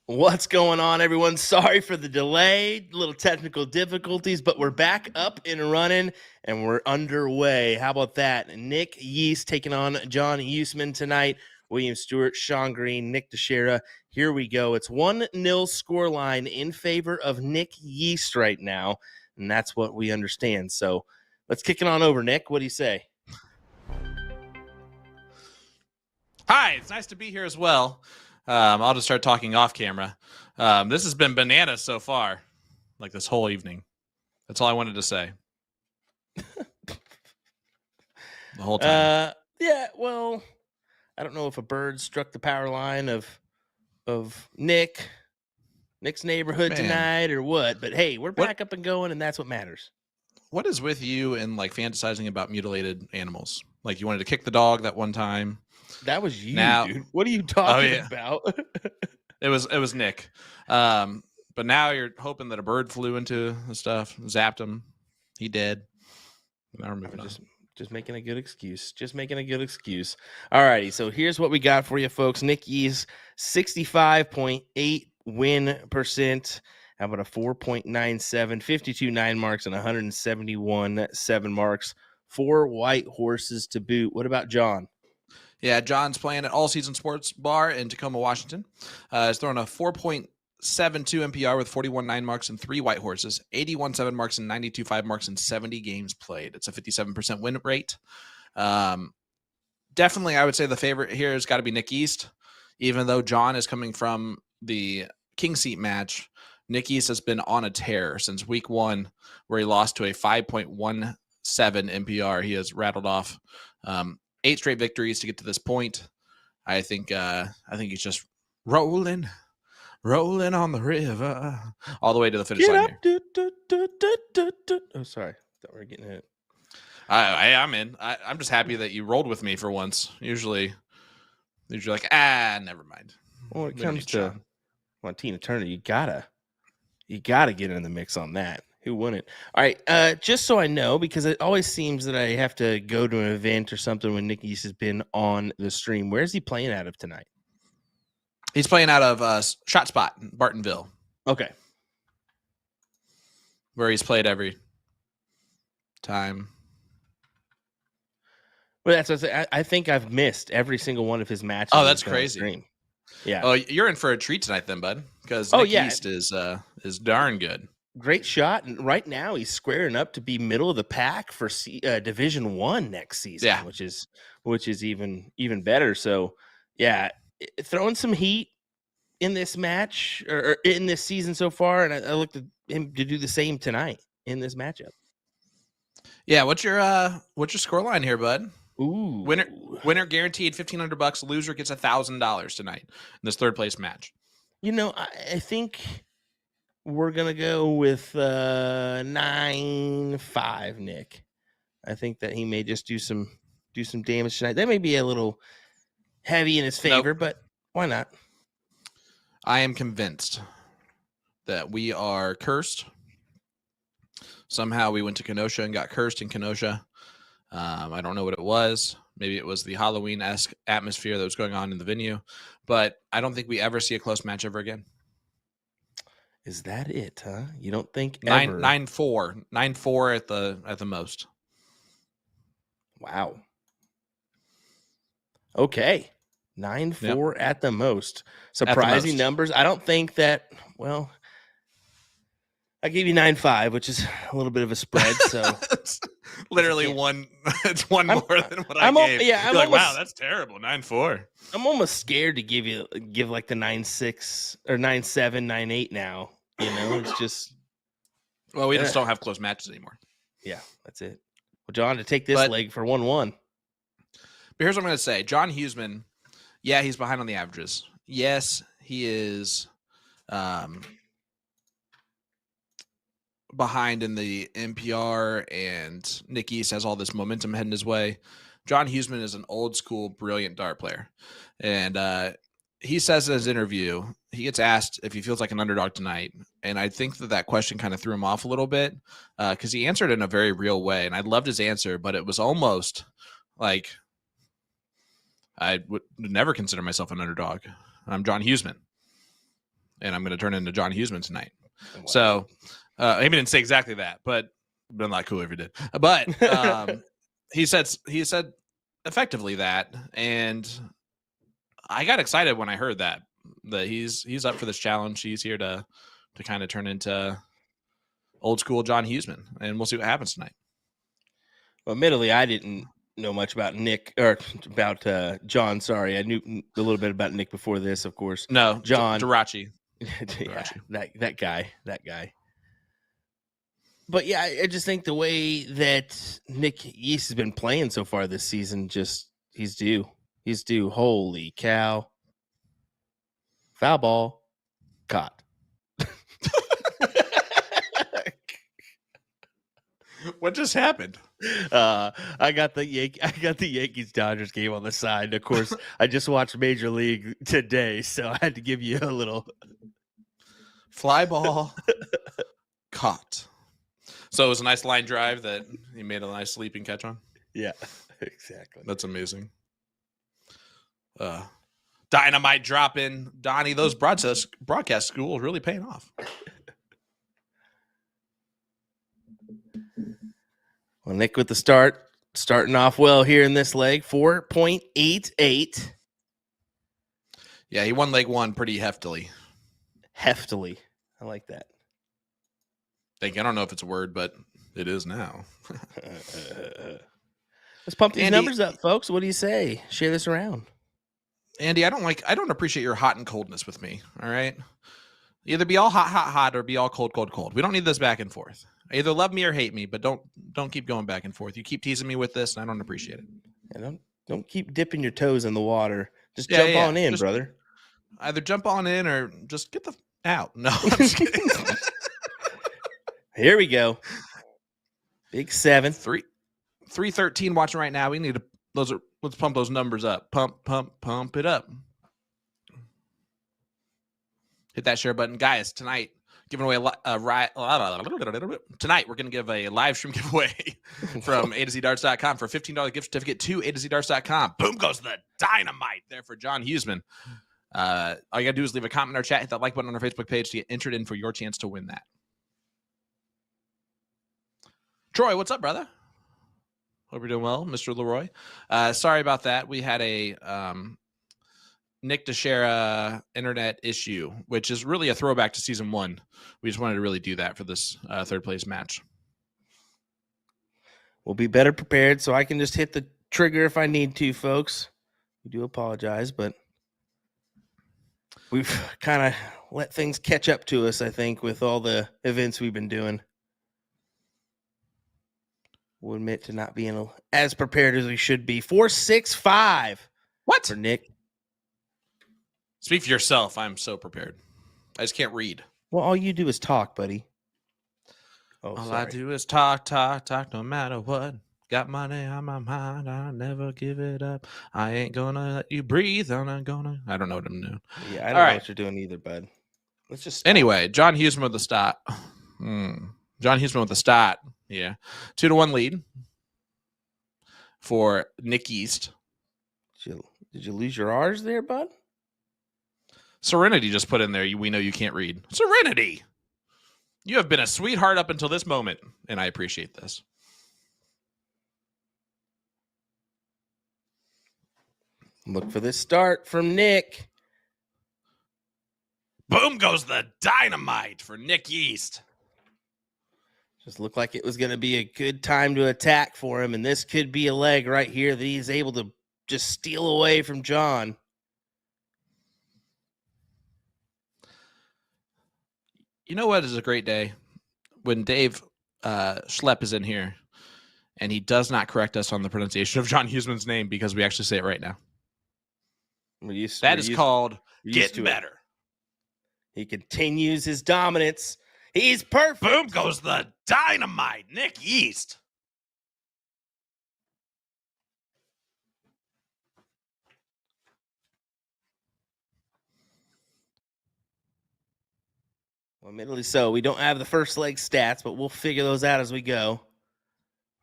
What's going on, everyone? Sorry for the delay, little technical difficulties, but we're back up and running and we're underway. How about that? Nick Yeast taking on John Husman tonight. William Stewart, Sean Green, Nick Teixeira. Here we go. It's 1-0 scoreline in favor of Nick Yeast right now, and that's what we understand. So let's kick it on over, Nick. What do you say? Hi, it's nice to be here as well. I'll just start talking off camera. This has been bananas so far, like this whole evening. That's all I wanted to say. The whole time. Yeah, well, I don't know if a bird struck the power line of Nick's neighborhood tonight or what, but hey, we're back up and going, and that's what matters. What is with you and like fantasizing about mutilated animals? Like you wanted to kick the dog that one time. That was you, dude. What are you talking about? It was Nick. But now you're hoping that a bird flew into the stuff, zapped him. He did. Now we're moving on. Just making a good excuse. All righty, so here's what we got for you, folks. Nick Yeast, 65.8 win percent. How about a 4.97, 52 9 marks, and 171 7 marks? 4 white horses to boot. What about John? Yeah, John's playing at All Season Sports Bar in Tacoma, Washington. He's throwing a 4.72 MPR with 41 9 marks and 3 white horses, 81 7 marks and 92 5 marks in 70 games played. It's a 57% win rate. Definitely, I would say the favorite here has got to be Nick Yeast. Even though John is coming from the King Seat match, Nick Yeast has been on a tear since week 1, where he lost to a 5.17 MPR. He has rattled off 8 straight victories to get to this point. I think he's just rolling on the river all the way to the finish line here. Oh, sorry. Thought we were getting hit. I'm in. I'm just happy that you rolled with me for once. Usually like, never mind. Well, when it comes to Tina Turner, you gotta get in the mix on that. Who wouldn't? All right, just so I know, because it always seems that I have to go to an event or something when Nick Yeast has been on the stream. Where's he playing out of tonight? He's playing out of Shot Spot in Bartonville. Okay. Where he's played every time. Well, that's what I think I've missed every single one of his matches. Oh, that's crazy. Yeah. Oh, you're in for a treat tonight then, bud, because Nick Yeast is darn good. Great shot, and right now he's squaring up to be middle of the pack for Division I next season, which is even better. So, yeah, throwing some heat in this match or in this season so far, and I looked at him to do the same tonight in this matchup. Yeah, what's your score line here, bud? Ooh, winner guaranteed $1,500. Loser gets $1,000 tonight in this third place match. You know, I think we're gonna go with 9-5, Nick. I think that he may just do some damage tonight. That may be a little heavy in his favor, but why not? I am convinced that we are cursed. Somehow we went to Kenosha and got cursed in Kenosha. I don't know what it was. Maybe it was the Halloween-esque atmosphere that was going on in the venue, but I don't think we ever see a close match ever again. Is that it, huh? You don't think 9-4 at the most. Wow. Okay. 9-4 at the most. Surprising numbers. I don't think that, well, I gave you 9-5, which is a little bit of a spread. So literally one. It's one more than what I gave. Yeah, I'm like, wow, that's terrible. 9-4. I'm almost scared to give like the 9-6 or 9-7, 9-8 now. You know, it's just. Well, we just don't have close matches anymore. Yeah, that's it. Well, John, to take this leg for 1-1. But here's what I'm going to say. John Husman, yeah, he's behind on the averages. Yes, he is behind in the NPR, and Nick Yeast has all this momentum heading his way. John Husman is an old school, brilliant dart player. And he says in his interview, he gets asked if he feels like an underdog tonight. And I think that question kind of threw him off a little bit because he answered in a very real way. And I loved his answer, but it was almost like I would never consider myself an underdog. I'm John Husman. and I'm going to turn into John Husman tonight. Wow. So he didn't say exactly that, but it'd been a lot cooler if he did. But he said effectively that, and I got excited when I heard that he's up for this challenge. He's here to kind of turn into old school John Husman, and we'll see what happens tonight. Well, admittedly, I didn't know much about Nick or about John. Sorry, I knew a little bit about Nick before this, of course. No, John Jirachi. Yeah, that guy. But yeah, I just think the way that Nick Yeast has been playing so far this season, just he's due. Holy cow! Foul ball, caught. What just happened? I got the Yankees Dodgers game on the side. Of course, I just watched Major League today, so I had to give you a little fly ball caught. So it was a nice line drive that he made a nice leaping catch on. Yeah, exactly. That's amazing. Dynamite dropping, Donnie. Those broadcast schools really paying off. Well, Nick with the starting off well here in this leg, 4.88. Yeah, he won leg one pretty heftily. Heftily. I like that. I don't know if it's a word, but it is now. Let's pump these numbers up, folks. What do you say? Share this around. Andy, I don't appreciate your hot and coldness with me, all right? Either be all hot, or be all cold. We don't need this back and forth. Either love me or hate me, but don't keep going back and forth. You keep teasing me with this, and I don't appreciate it. Yeah, don't keep dipping your toes in the water. Just jump on in, brother. Either jump on in or just get the out. No, I'm just kidding. Here we go. Big 7. 313 watching right now. We need to let's pump those numbers up. Pump it up. Hit that share button, guys. Tonight, giving away tonight we're going to give a live stream giveaway from A2ZDarts.com for $15 gift certificate to A2ZDarts.com. Boom goes the dynamite there for John Husman. All you got to do is leave a comment in our chat, hit that like button on our Facebook page to get entered in for your chance to win that. Troy, what's up, brother? Hope you're doing well, Mr. Leroy. Sorry about that. We had a Nick DeShera internet issue, which is really a throwback to season 1. We just wanted to really do that for this third place match. We'll be better prepared, so I can just hit the trigger if I need to, folks. We do apologize, but we've kind of let things catch up to us, I think, with all the events we've been doing. We'll admit to not being as prepared as we should be. 4.65. What? For Nick. Speak for yourself. I'm so prepared. I just can't read. Well, all you do is talk, buddy. All I do is talk no matter what. Got money on my mind. I'll never give it up. I ain't gonna let you breathe. I don't know what I'm doing. Yeah, I don't know what you're doing either, bud. Let's just stop. Anyway, John Husman with the start. John Husman with the start. Yeah. 2-1 lead for Nick Yeast. Did you lose your R's there, bud? Serenity just put in there. We know you can't read. Serenity. You have been a sweetheart up until this moment, and I appreciate this. Look for this start from Nick. Boom goes the dynamite for Nick Yeast. Just looked like it was going to be a good time to attack for him, and this could be a leg right here that he's able to just steal away from John. You know what is a great day? When Dave Schlepp is in here, and he does not correct us on the pronunciation of John Husman's name because we actually say it right now. That is called getting better. He continues his dominance. He's perfect. Boom goes the dynamite, Nick Yeast. Well, admittedly so. We don't have the first leg stats, but we'll figure those out as we go.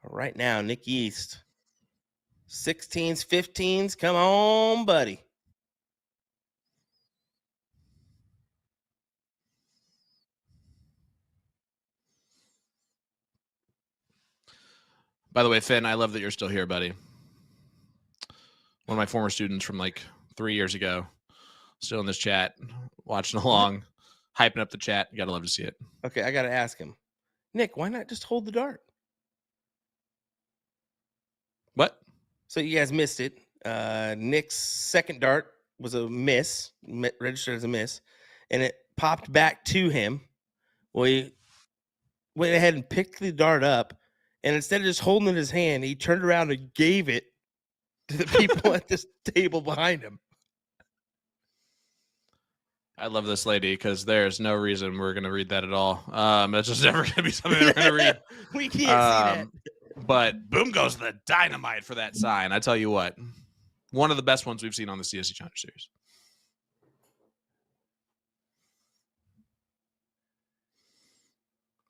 Right now, Nick Yeast. 16s, 15s. Come on, buddy. By the way, Finn, I love that you're still here, buddy. One of my former students from like 3 years ago, still in this chat, watching along, hyping up the chat. You gotta love to see it. Okay, I gotta ask him, Nick, why not just hold the dart? What? So you guys missed it. Nick's second dart was a miss, registered as a miss, and it popped back to him. Well, he went ahead and picked the dart up, and instead of just holding it in his hand, he turned around and gave it to the people at this table behind him. I love this lady because there's no reason we're going to read that at all. It's just never going to be something we're going to read. We can't see that. But boom goes the dynamite for that sign. I tell you what, one of the best ones we've seen on the CSC Challenger Series.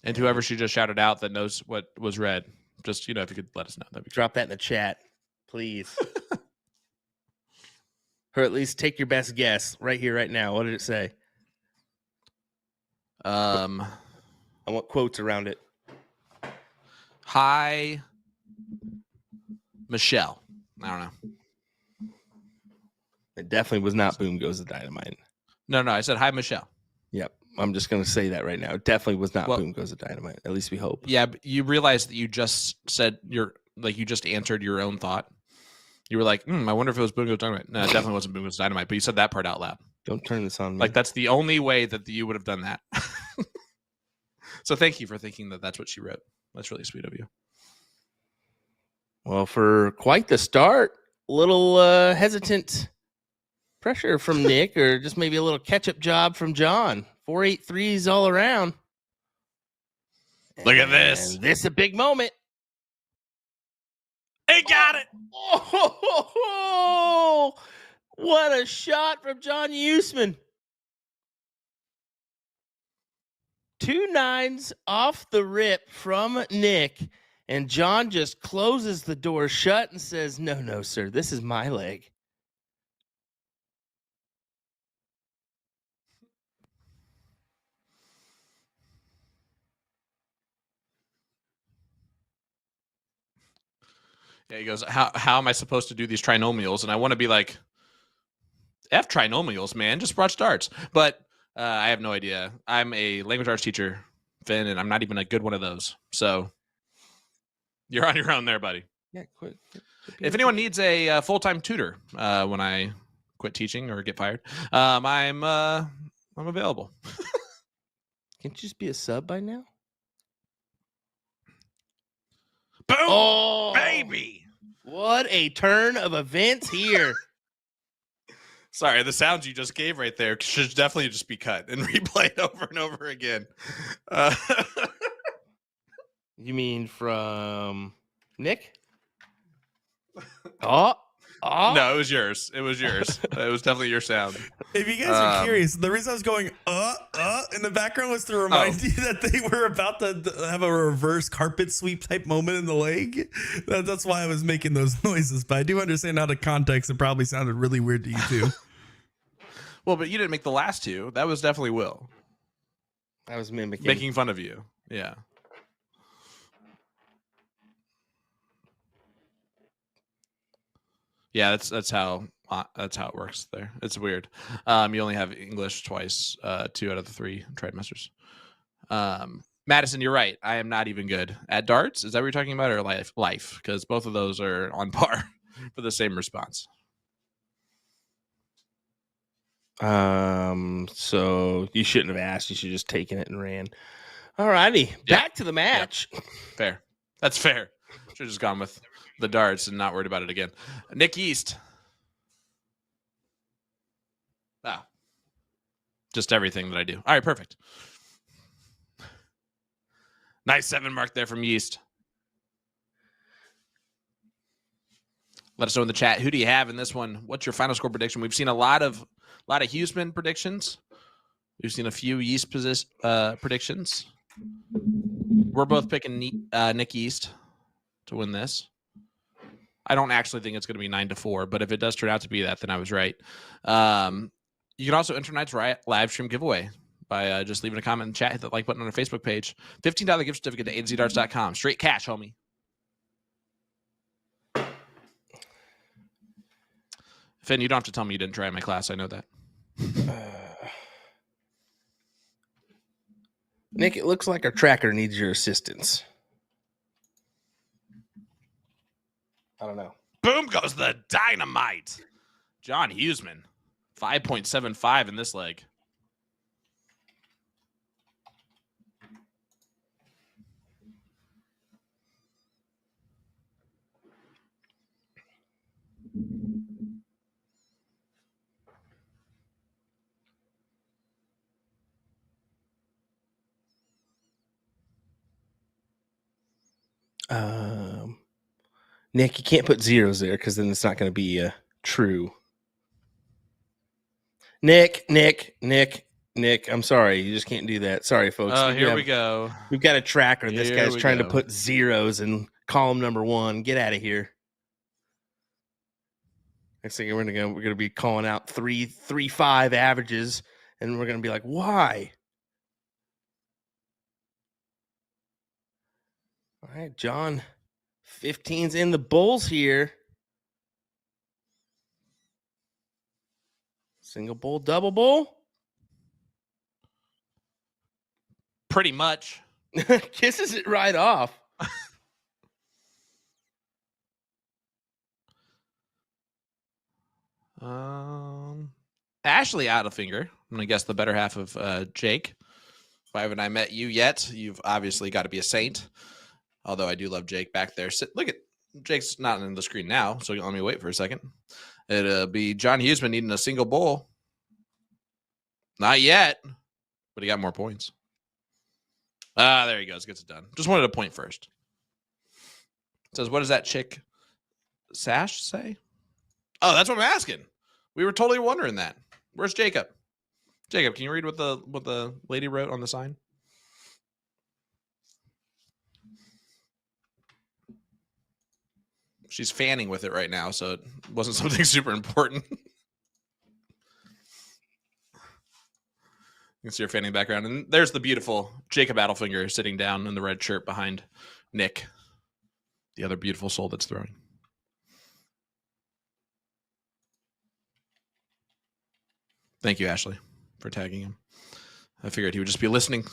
And whoever she just shouted out that knows what was read, just, if you could let us know. That'd be great. Drop that in the chat, please. Or at least take your best guess right here, right now. What did it say? I want quotes around it. Hi, Michelle. I don't know. It definitely was not Boom Goes the Dynamite. No, I said hi, Michelle. Yep. I'm just going to say that right now. It definitely was not Boom Goes the Dynamite. At least we hope. Yeah, but you realize that you just said you just answered your own thought. You were like, I wonder if it was Boom Goes Dynamite. No, it definitely wasn't Boom Goes Dynamite, but you said that part out loud. Don't turn this on me. Like, that's the only way that you would have done that. So thank you for thinking that that's what she wrote. That's really sweet of you. Well, for quite the start, little hesitant pressure from Nick, or just maybe a little catch-up job from John. 4.83s all around. Look at this. This is a big moment. He got it. Oh, what a shot from John Husman. 2 9s off the rip from Nick, and John just closes the door shut and says, no, sir, this is my leg. Yeah, he goes, how am I supposed to do these trinomials? And I want to be like, F trinomials, man, just watch darts. But I have no idea. I'm a language arts teacher, Finn, and I'm not even a good one of those. So you're on your own there, buddy. Yeah, quit if anyone needs a full-time tutor when I quit teaching or get fired, I'm available. Can't you just be a sub by now? Boom, oh, baby! What a turn of events here. Sorry, the sounds you just gave right there should definitely just be cut and replayed over and over again. You mean from Nick? Oh. No, it was yours. It was definitely your sound. If you guys are curious, the reason I was going in the background was to remind you that they were about to have a reverse carpet sweep type moment in the leg. That's why I was making those noises. But I do understand out of context, it probably sounded really weird to you too. Well, but you didn't make the last two. That was definitely Will. I was making fun of you. Yeah. Yeah, that's how it works there. It's weird. You only have English twice, 2 out of the 3 trimesters. Madison, you're right. I am not even good at darts. Is that what you're talking about, or life? Because both of those are on par for the same response. So you shouldn't have asked. You should have just taken it and ran. All righty, back to the match. Yep. Fair. That's fair. Should have just gone with the darts and not worried about it again. Nick Yeast. Wow. Just everything that I do. All right, perfect. Nice 7 mark there from Yeast. Let us know in the chat. Who do you have in this one? What's your final score prediction? We've seen a lot of Husman predictions. We've seen a few Yeast predictions. We're both picking Nick Yeast to win this. I don't actually think it's going to be 9-4, but if it does turn out to be that, then I was right. You can also enter tonight's live stream giveaway by just leaving a comment in the chat, hit the like button on our Facebook page. $15 gift certificate to azdarts.com. Straight cash, homie. Finn, you don't have to tell me you didn't try in my class. I know that. Nick, it looks like our tracker needs your assistance. I don't know. Boom goes the dynamite. John Husman, 5.75 in this leg. Nick, you can't put zeros there because then it's not going to be true. Nick, I'm sorry. You just can't do that. Sorry, folks. Here we go. We've got a tracker. This Here guy's we trying to go. put zeros in column number 1. Get out of here. Next thing we're gonna be calling out 3.35 averages, and we're gonna be like, why? All right, John, 15's in the Bulls here. Single bull, double bull. Pretty much. Kisses it right off. Ashley Outerfinger. I'm gonna guess the better half of Jake. Why haven't I met you yet? You've obviously got to be a saint. Although I do love Jake back there. Look at Jake's not on the screen now, so let me wait for a second. It'll be John Husman needing a single bull. Not yet, but he got more points. There he goes. Gets it done. Just wanted a point first. It says, what does that chick Sash say? Oh, that's what I'm asking. We were totally wondering that. Where's Jacob? Jacob, can you read what the lady wrote on the sign? She's fanning with it right now, so it wasn't something super important. You can see her fanning background. And there's the beautiful Jacob Adelfinger sitting down in the red shirt behind Nick, the other beautiful soul that's throwing. Thank you, Ashley, for tagging him. I figured he would just be listening.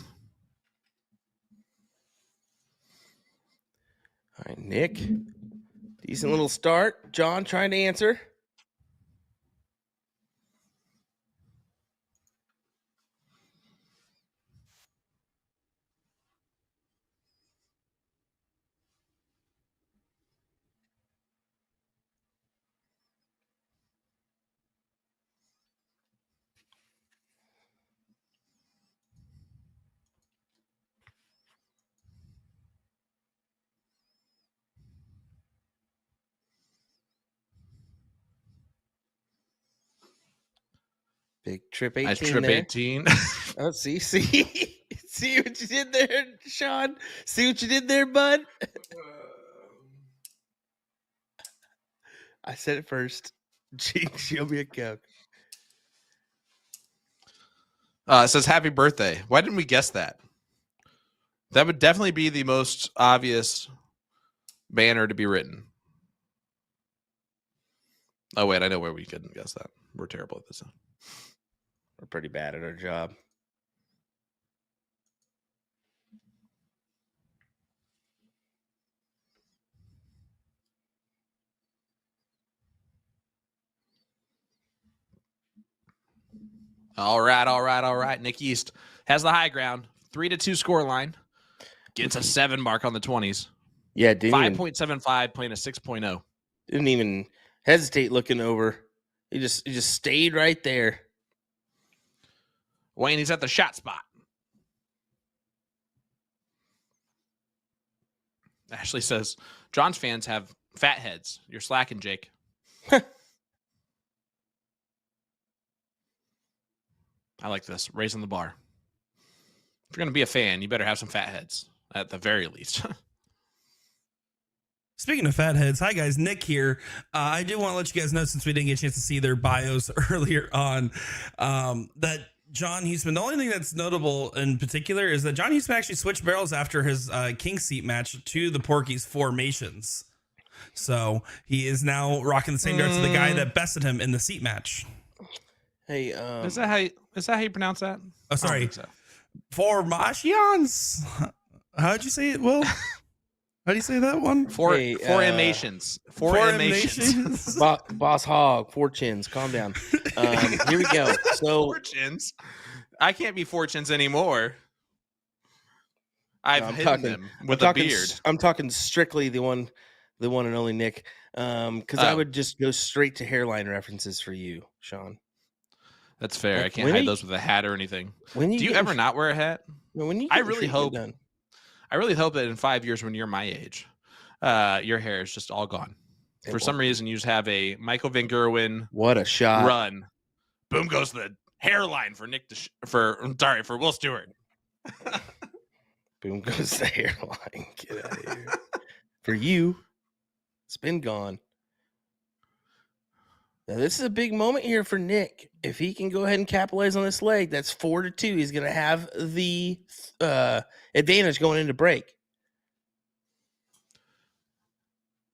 All right, Nick. Decent little start. John trying to answer. Big trip 18 Nice trip there. 18. Oh, see what you did there, Sean? See what you did there, bud? I said it first. She'll be a coke. It says happy birthday. Why didn't we guess that? That would definitely be the most obvious banner to be written. Oh, wait, I know where we couldn't guess that. We're terrible at this. We're pretty bad at our job. All right. Nick Yeast has the high ground. 3-2 score line. Gets a 7 mark on the 20s. Yeah, 5.75 playing a 6.0. Didn't even hesitate looking over. He just stayed right there. Wayne, he's at the shot spot. Ashley says, John's fans have fat heads. You're slacking, Jake. I like this. Raising the bar. If you're going to be a fan, you better have some fat heads at the very least. Speaking of fat heads, hi guys, Nick here. I do want to let you guys know, since we didn't get a chance to see their bios earlier on, that John Husman, the only thing that's notable in particular is that John Husman actually switched barrels after his King Seat match to the Porky's formations. So he is now rocking the same darts as the guy that bested him in the seat match. Hey, Is that how you pronounce that? Oh, I don't sorry. think so. Formations. How'd you say it, Will? How do you say that one? Formations. Formations. Boss Hog, 4 chins. Calm down. Here we go. So 4 chins. I can't be 4 chins anymore. I've hidden them with a beard. I'm talking strictly the one and only Nick. Because I would just go straight to hairline references for you, Sean. That's fair. Like, I can't hide those with a hat or anything. Do you ever not wear a hat? I really hope that in 5 years, when you're my age, your hair is just all gone. For some reason, you just have a Michael Van Gerwen. What a shot! Run, boom goes the hairline for for Will Stewart. Boom goes the hairline. Get out of here. For you, it's been gone. Now, this is a big moment here for Nick. If he can go ahead and capitalize on this leg, that's 4-2. He's going to have the advantage going into break.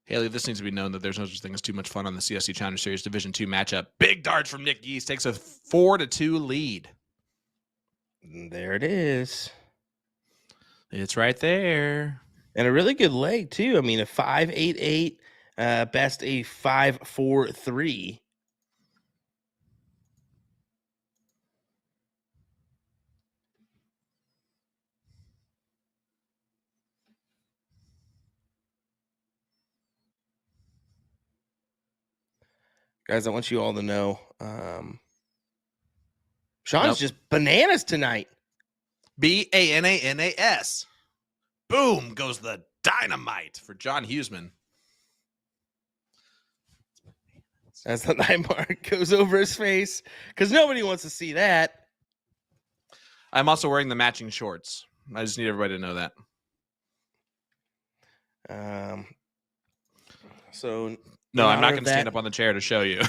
Haley, this needs to be known that there's no such thing as too much fun on the CSC Challenger Series Division 2 matchup. Big darts from Nick Yeast takes a 4-2 lead. There it is. It's right there. And a really good leg, too. I mean, a 5.88, best a 5.43. Guys, I want you all to know, Sean's just bananas tonight. BANANAS. Boom goes the dynamite for John Husman. As the 9 mark goes over his face, because nobody wants to see that. I'm also wearing the matching shorts. I just need everybody to know that. So no, I'm not going to stand up on the chair to show you.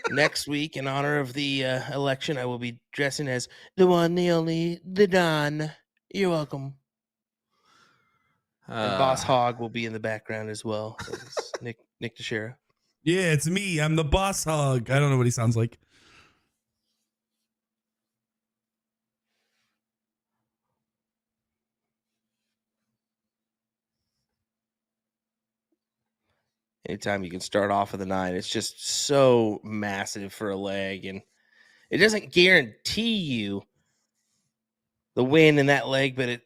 Next week, in honor of the election, I will be dressing as the one, the only, the Don. You're welcome. And Boss Hog will be in the background as well. Nick Teixeira. Yeah, it's me. I'm the Boss Hog. I don't know what he sounds like. Anytime you can start off with a 9, it's just so massive for a leg, and it doesn't guarantee you the win in that leg, but it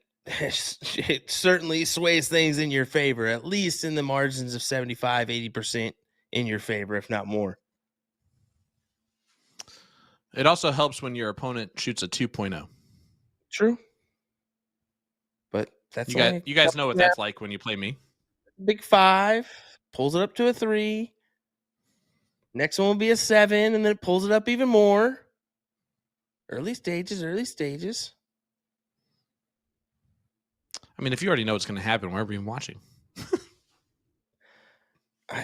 certainly sways things in your favor, at least in the margins of 75, 80% in your favor, if not more. It also helps when your opponent shoots a 2.0. True. But that's you guys know what that's like when you play me. Big 5, pulls it up to a 3. Next one will be a 7, and then it pulls it up even more. Early stages. I mean, if you already know what's going to happen, why are we even watching?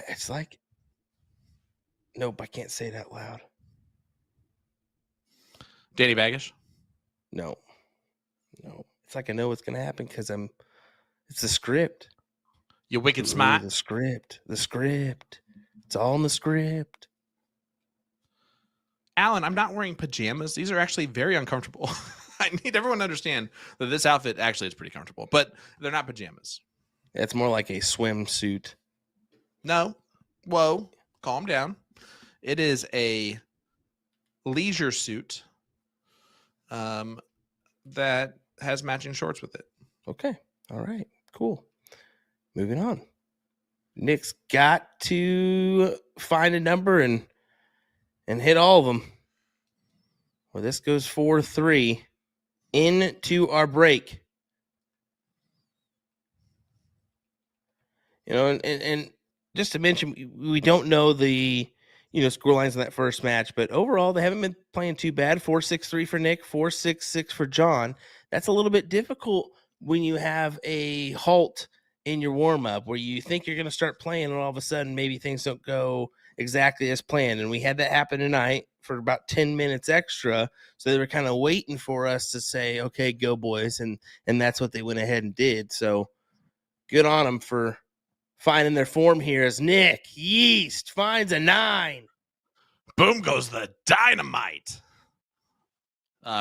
It's like, nope, I can't say it out loud. Danny Baggish? No. It's like I know what's going to happen because it's the script. You wicked smart. The script. It's all in the script. Alan, I'm not wearing pajamas. These are actually very uncomfortable. I need everyone to understand that this outfit actually is pretty comfortable, but they're not pajamas. It's more like a swimsuit. No. Whoa. Calm down. It is a leisure suit that has matching shorts with it. Okay. All right. Cool. Moving on. Nick's got to find a number and hit all of them. Well, this goes 4-3 into our break. You know, and just to mention, we don't know the score lines in that first match, but overall they haven't been playing too bad. 4-6-3 for Nick, 4-6-6 for John. That's a little bit difficult when you have a halt in your warm-up where you think you're going to start playing and all of a sudden maybe things don't go exactly as planned. And we had that happen tonight for about 10 minutes extra. So they were kind of waiting for us to say, okay, go boys. And that's what they went ahead and did. So good on them for finding their form here as Nick Yeast finds a 9. Boom goes the dynamite.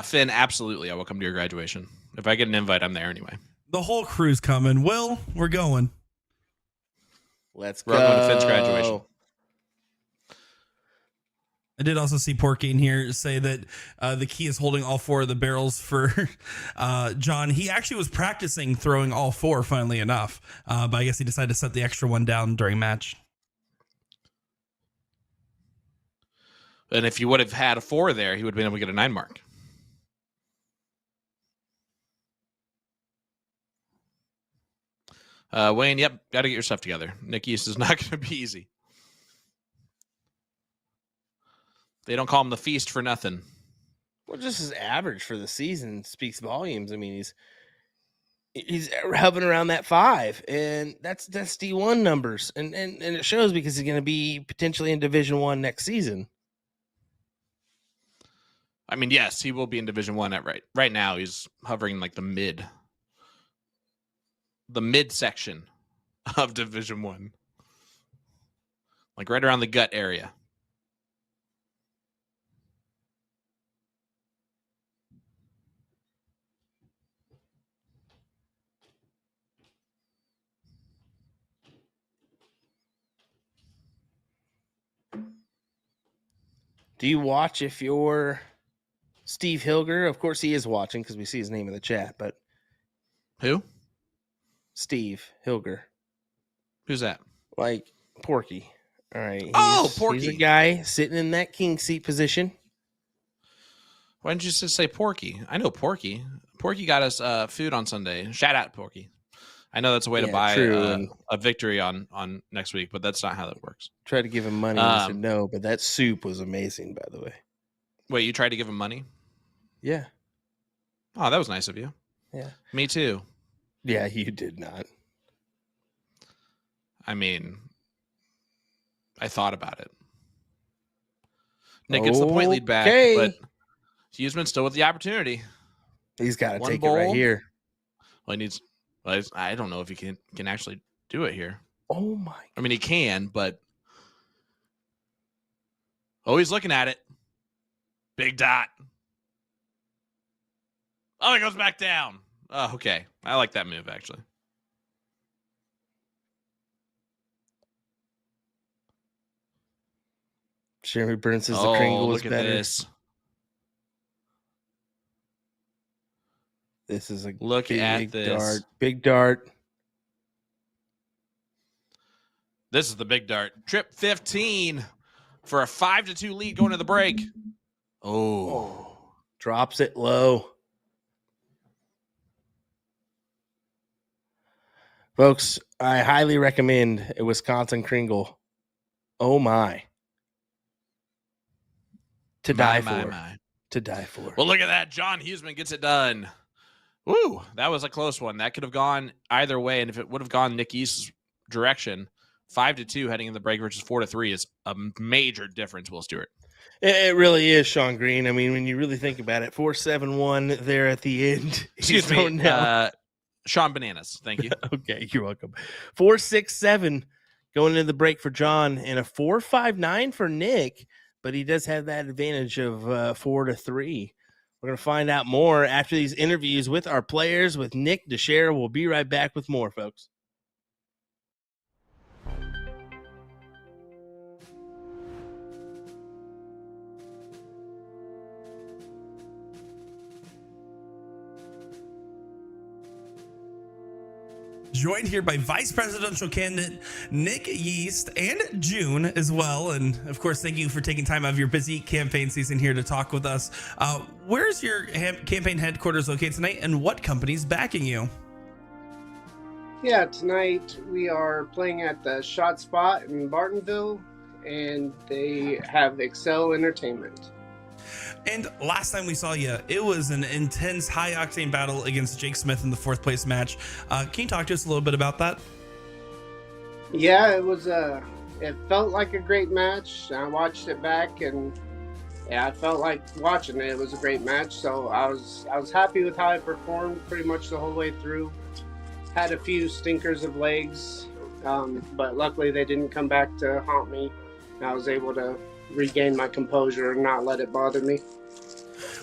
Finn, absolutely. I will come to your graduation. If I get an invite, I'm there anyway. The whole crew's coming. Will, we're going. Let's We're go. going to Finn's graduation. I did also see Porky in here say that the key is holding all 4 of the barrels for John. He actually was practicing throwing all 4, funnily enough. But I guess he decided to set the extra one down during match. And if you would have had a 4 there, he would have been able to get a 9 mark. Wayne, yep, got to get your stuff together. Nick Yeast is not going to be easy. They don't call him the Feast for nothing. Well, just his average for the season speaks volumes. I mean, he's hovering around that 5, and that's D1 numbers, and it shows because he's going to be potentially in Division 1 next season. I mean, yes, he will be in Division 1 at right now. He's hovering like the mid section of Division 1, like right around the gut area. Do you watch if you're Steve Hilger? Of course he is watching because we see his name in the chat, but Who? Steve Hilger. Who's that? Like Porky. All right. Porky. He's a guy sitting in that king seat position. Why didn't you just say Porky? I know Porky. Porky got us food on Sunday. Shout out Porky. I know that's a way to buy a victory on next week, but that's not how that works. Tried to give him money and he said no, but that soup was amazing, by the way. Wait, you tried to give him money? Yeah. Oh, that was nice of you. Yeah. Me too. Yeah, you did not. I mean, I thought about it. Nick gets the point lead back, but Husman still with the opportunity. He's got to take it right here. Well, he needs. I don't know if he can actually do it here. Oh my! I mean, he can, but he's looking at it. Big dot. Oh, he goes back down. Oh, okay. I like that move actually. Jeremy Burns says the Kringle was better. This. This is a look at this dart. Big dart. This is the big dart. Trip 15 for a 5-2 lead going to the break. Oh. Drops it low. Folks, I highly recommend a Wisconsin Kringle. Oh my. To die for. Well, look at that. John Husman gets it done. Woo, that was a close one. That could have gone either way, and if it would have gone Nick Yeast's direction, 5-2 heading in the break versus 4-3 is a major difference, Will Stewart. It really is, Sean Green. I mean, when you really think about it, 4-7-1 there at the end. Excuse me, Sean Bananas. Thank you. Okay, you're welcome. 4-6-7 going into the break for John, and a 4-5-9 for Nick, but he does have that advantage of 4-3. We're going to find out more after these interviews with our players, with Nick DeShera. We'll be right back with more, folks. Joined here by Vice Presidential candidate Nick Yeast and June as well. And of course, thank you for taking time out of your busy campaign season here to talk with us. Where's your campaign headquarters located tonight, and what company's backing you? Yeah, tonight we are playing at the Shot Spot in Bartonville, and they have Excel Entertainment. And last time we saw you, it was an intense, high-octane battle against Jake Smith in the 4th place match. Can you talk to us a little bit about that? Yeah, it was it felt like a great match. I watched it back, and yeah, I felt like watching it. It was a great match, so I was happy with how I performed pretty much the whole way through. Had a few stinkers of legs, but luckily they didn't come back to haunt me. I was able to regain my composure and not let it bother me.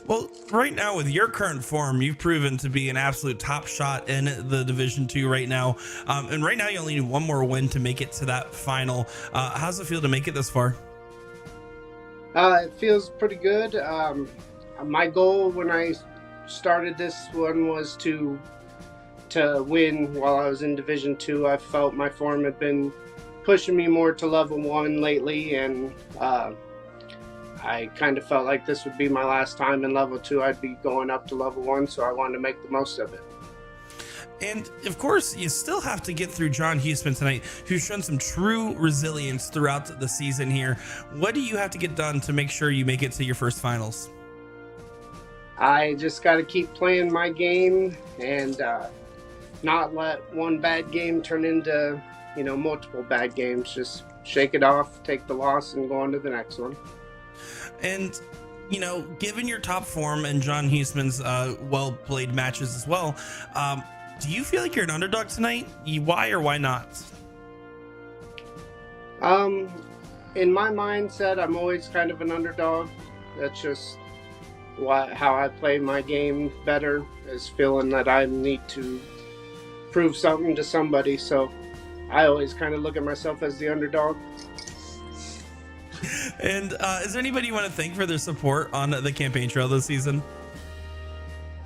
Well, right now with your current form, you've proven to be an absolute top shot in the Division 2 right now. And right now you only need one more win to make it to that final. How's it feel to make it this far? It feels pretty good. My goal when I started this one was to win while I was in Division 2. I felt my form had been pushing me more to level 1 lately, and I kind of felt like this would be my last time in level 2. I'd be going up to level 1, so I wanted to make the most of it. And of course, you still have to get through John Husman tonight, who's shown some true resilience throughout the season here. What do you have to get done to make sure you make it to your first finals? I just got to keep playing my game and not let one bad game turn into, multiple bad games. Just shake it off, take the loss, and go on to the next one. And, given your top form and John Husman's well-played matches as well, do you feel like you're an underdog tonight? Why or why not? In my mindset, I'm always kind of an underdog. That's just how I play my game better, is feeling that I need to prove something to somebody. So I always kind of look at myself as the underdog. And is there anybody you want to thank for their support on the campaign trail this season?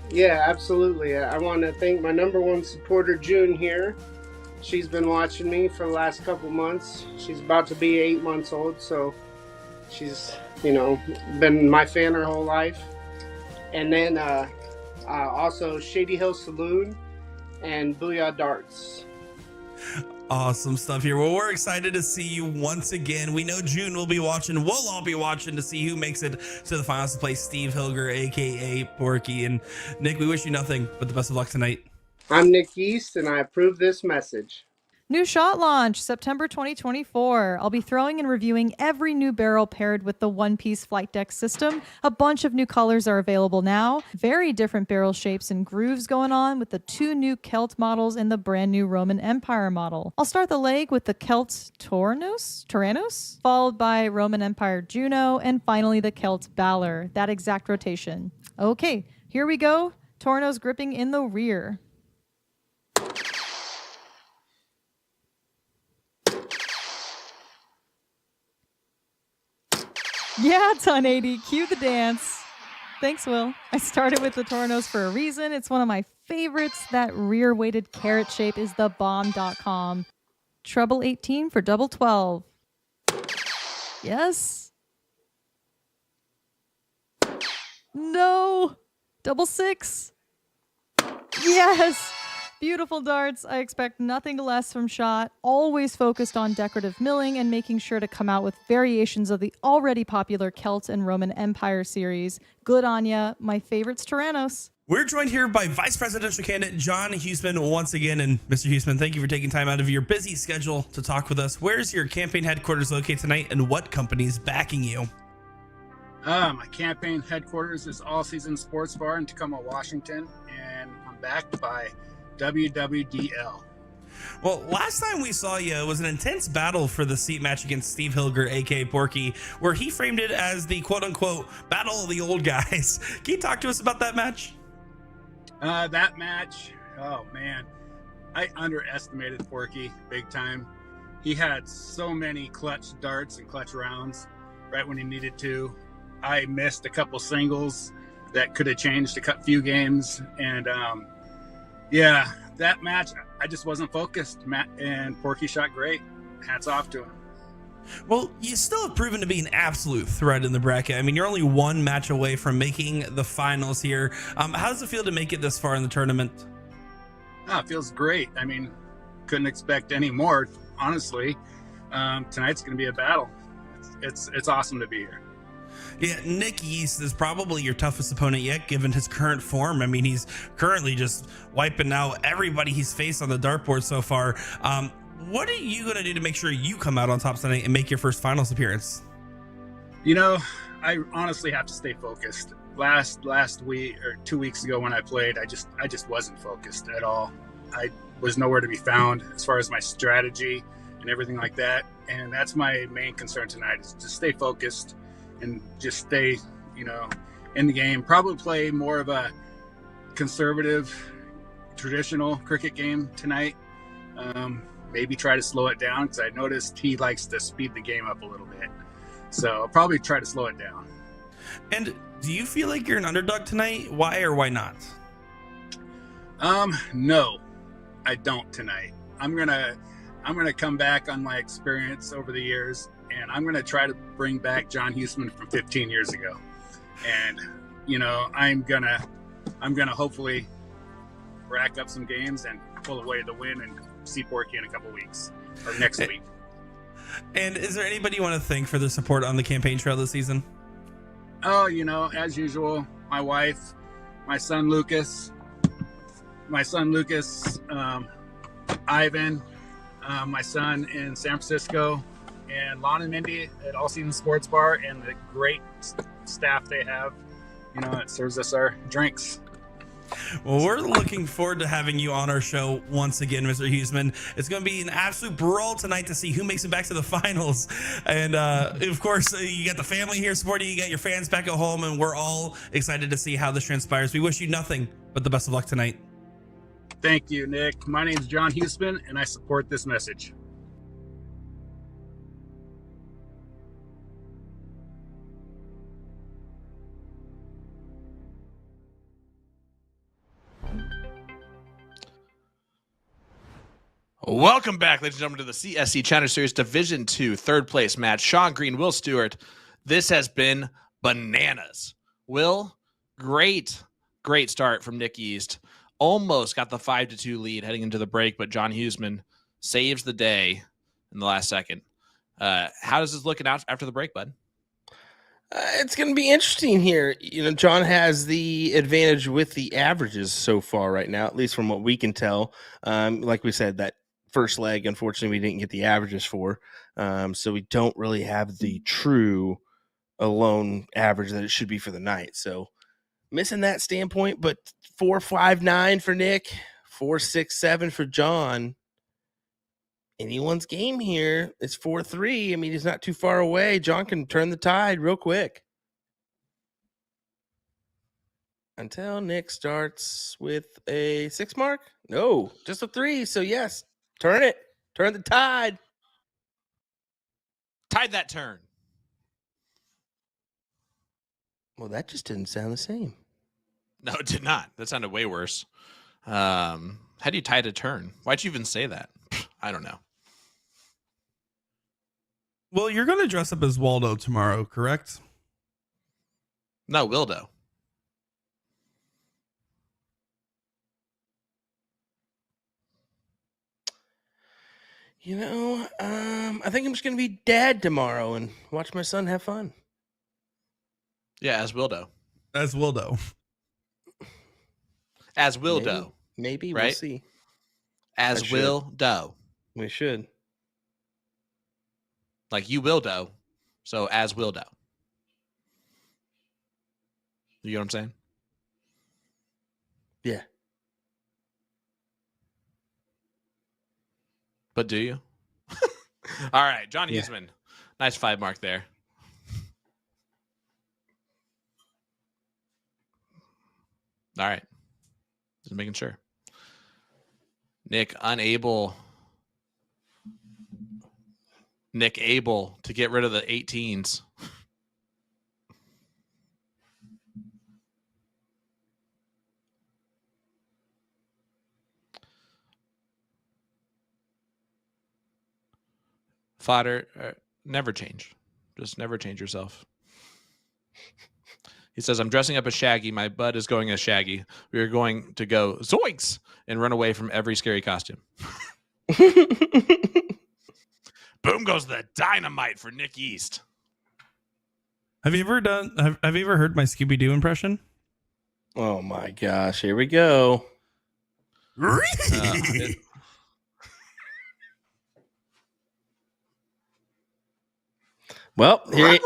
Yeah, absolutely. I want to thank my #1 supporter, June, here. She's been watching me for the last couple months. She's about to be 8 months old, so she's, been my fan her whole life. And then also Shady Hill Saloon and Booyah Darts. Awesome stuff here. Well, we're excited to see you once again. We know June will be watching. We'll all be watching to see who makes it to the finals to play Steve Hilger, aka Porky. And Nick, we wish you nothing but the best of luck tonight. I'm Nick Yeast, and I approve this message. New shot launch, September 2024. I'll be throwing and reviewing every new barrel paired with the one-piece flight deck system. A bunch of new colors are available now. Very different barrel shapes and grooves going on with the 2 new Celt models and the brand new Roman Empire model. I'll start the leg with the Celt Tyrannus, followed by Roman Empire Juno, and finally the Celt Valor. That exact rotation. Okay, here we go. Tyrannus gripping in the rear. Yeah, Ton 80. Cue the dance. Thanks, Will. I started with the Tyrannus for a reason. It's one of my favorites. That rear-weighted carrot shape is the bomb.com. Treble 18 for double 12. Yes. No. Double 6. Yes. Beautiful darts. I expect nothing less from shot. Always focused on decorative milling and making sure to come out with variations of the already popular Celt and Roman Empire series. Good on ya. My favorite's Tyrannus. We're joined here by Vice Presidential candidate John Husman once again. And Mr. Husman, thank you for taking time out of your busy schedule to talk with us. Where's your campaign headquarters located tonight, and what company's backing you? My campaign headquarters is All Season Sports Bar in Tacoma, Washington, and I'm backed by WWDL. Well, last time we saw you, it was an intense battle for the seat match against Steve Hilger, aka Porky, where he framed it as the quote-unquote battle of the old guys. Can you talk to us about that match? That match, oh man, I underestimated Porky big time. He had so many clutch darts and clutch rounds right when he needed to. I missed a couple singles that could have changed a few games, and yeah, that match, I just wasn't focused. Matt and Porky shot great. Hats off to him. Well, you still have proven to be an absolute threat in the bracket. I mean, you're only one match away from making the finals here. How does it feel to make it this far in the tournament? It feels great. I mean, couldn't expect any more, honestly. Tonight's going to be a battle. It's awesome to be here. Yeah, Nick Yeast is probably your toughest opponent yet, given his current form. I mean, he's currently just wiping out everybody he's faced on the dartboard so far. What are you going to do to make sure you come out on top tonight and make your first finals appearance? I honestly have to stay focused. Last week or 2 weeks ago when I played, I just wasn't focused at all. I was nowhere to be found as far as my strategy and everything like that. And that's my main concern tonight, is to stay focused and just stay, in the game. Probably play more of a conservative, traditional cricket game tonight. Maybe try to slow it down, because I noticed he likes to speed the game up a little bit. So I'll probably try to slow it down. And do you feel like you're an underdog tonight? Why or why not? No, I don't tonight. I'm gonna come back on my experience over the years, and I'm gonna try to bring back John Husman from 15 years ago. And I'm gonna hopefully rack up some games and pull away the win and see Porky in a couple weeks or next week. And is there anybody you want to thank for their support on the campaign trail this season? Oh, as usual, my wife, my son Lucas, Ivan, my son in San Francisco, and Lon and Mindy at All Season Sports Bar, and the great staff they have, that serves us our drinks. Well, we're looking forward to having you on our show once again, Mr. Husman. It's going to be an absolute brawl tonight to see who makes it back to the finals. And of course, you got the family here supporting you, got your fans back at home, and we're all excited to see how this transpires. We wish you nothing but the best of luck tonight. Thank you, Nick. My name is John Husman, and I support this message. Welcome back, ladies and gentlemen, to the CSC Challenger Series Division 2 third place match. Sean Green, Will Stewart. This has been bananas. Will, great start from Nick Yeast. Almost got the 5-2 lead heading into the break, but John Husman saves the day in the last second. How does this look after the break, bud? It's going to be interesting here. John has the advantage with the averages so far right now, at least from what we can tell. Like we said, that first leg, unfortunately, we didn't get the averages for. So we don't really have the true alone average that it should be for the night. So missing that standpoint, but 4.59 for Nick, 4.67 for John. Anyone's game here. It's 4-3. I mean, he's not too far away. John can turn the tide real quick. Until Nick starts with a 6 mark? No, just a 3. So, yes, turn it. Turn the tide. Tide that turn. Well, that just didn't sound the same. No, it did not. That sounded way worse. How do you tide a turn? Why'd you even say that? I don't know. Well, you're going to dress up as Waldo tomorrow, correct? No, Wildo. I think I'm just going to be dad tomorrow and watch my son have fun. Yeah, as Wildo. As Wildo. As Wildo. Maybe right? We'll see. As Wildo. We should. Like you Wildo. So as Wildo. You know what I'm saying? Yeah. But do you? All right, John Yeah. Husman. Nice 5 mark there. All right. Just making sure. Nick able to get rid of the 18s. Fodder, never change. Just never change yourself. He says, I'm dressing up as Shaggy. My bud is going as Shaggy. We are going to go zoinks and run away from every scary costume. Boom goes the dynamite for Nick Yeast. Have you ever have you ever heard my Scooby-Doo impression? Oh my gosh, here we go. Well, here,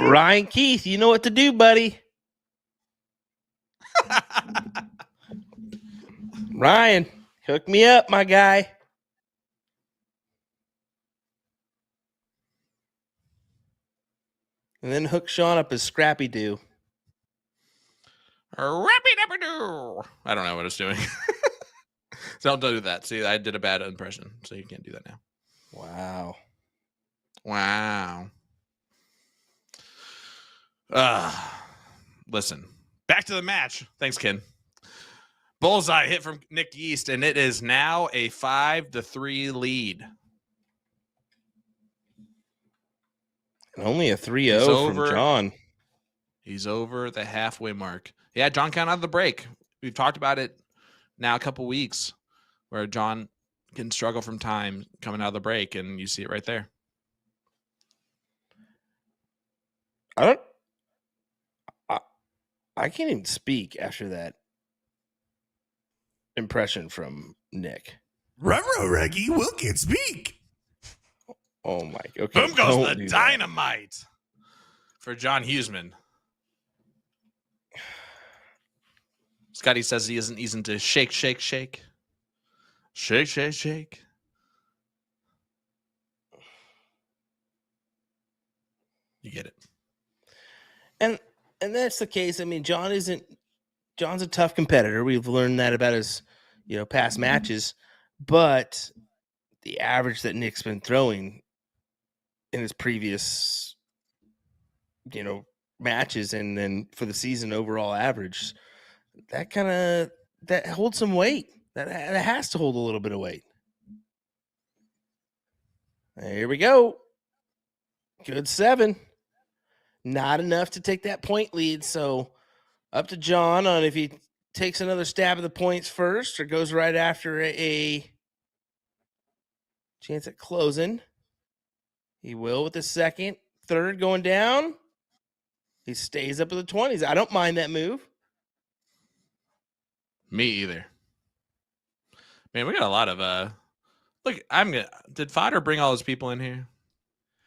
Ryan Keith, you know what to do, buddy. Ryan, Hook me up, my guy. And then hook Sean up as Scrappy Doo. I don't know what it's doing. So don't do that. See, I did a bad impression, so you can't do that now. Wow. Listen, back to the match. Thanks, Ken. Bullseye hit from Nick Yeast, and it is now a 5-3 lead. And only a 3-0 from John. He's over the halfway mark. Yeah, John count out of the break. We've talked about it now a couple weeks where John can struggle from time coming out of the break, and you see it right there. I can't even speak after that impression from Nick. Ruh-roh, Reggie, Will can't speak. Oh my! Okay, Boom goes the do dynamite that. For John Husman. Scotty says he isn't to shake, shake, shake. Shake, shake, shake. You get it. And that's the case. I mean, John's a tough competitor. We've learned that about his, past matches. But the average that Nick's been throwing in his previous, matches, and then for the season overall average, that holds some weight. That has to hold a little bit of weight. Here we go. Good 7. Not enough to take that point lead. So up to John on if he takes another stab at the points first or goes right after a chance at closing. He will with the second, third going down. He stays up at the 20s. I don't mind that move. Me either. Man, we got a lot of look, did Fodder bring all his people in here?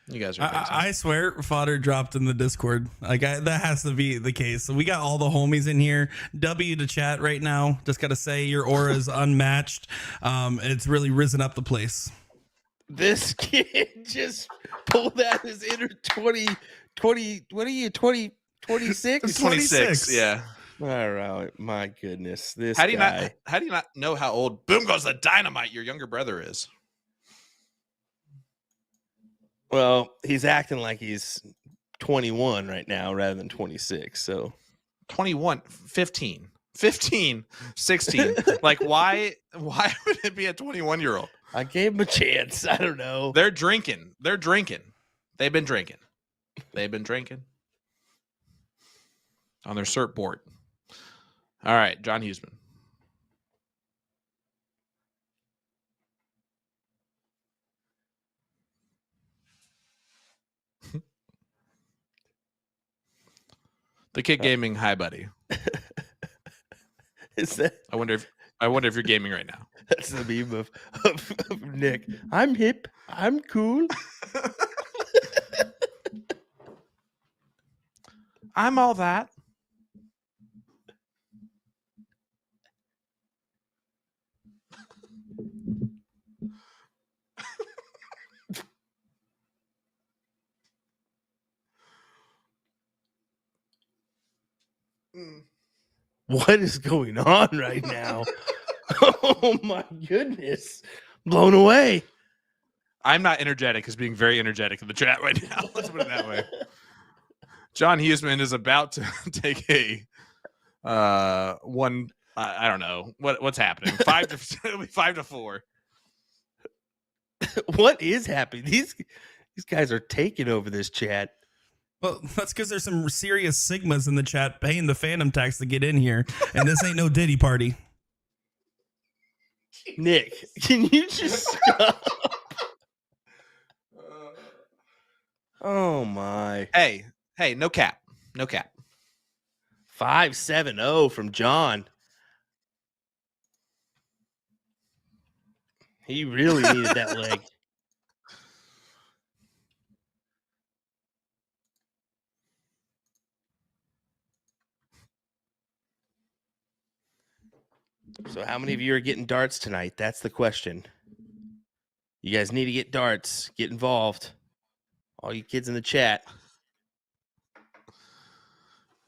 You guys are crazy. I swear Fodder dropped in the Discord. That has to be the case. So we got all the homies in here. W to chat right now. Just got to say your aura is unmatched. It's really risen up the place. This kid just pulled out his inner 20, what are you, 26? 26, yeah. All right, my goodness. How do you not know how old Boom Goes the Dynamite, your younger brother, is? Well, he's acting like he's 21 right now rather than 26. So 21, 15, 16. Like, why would it be a 21-year-old? I gave him a chance. I don't know. They're drinking. They've been drinking on their cert board. All right, John Husman. The Kid Gaming, hi, buddy. Is that? I wonder if you're gaming right now. That's the meme of Nick. I'm hip. I'm cool. I'm all that. What is going on right now? Oh my goodness. Blown away. I'm not energetic because being very energetic in the chat right now. Let's put it that way. John Husman is about to take a one. I don't know what's happening. 5-4. What is happening? These guys are taking over this chat. Well, that's because there's some serious Sigmas in the chat paying the Phantom tax to get in here, and this ain't no Diddy party. Nick, can you just stop? Oh my! Hey, no cap. 5-7-0 from John. He really needed that leg. So how many of you are getting darts tonight? That's the question. You guys need to get darts. Get involved. All you kids in the chat.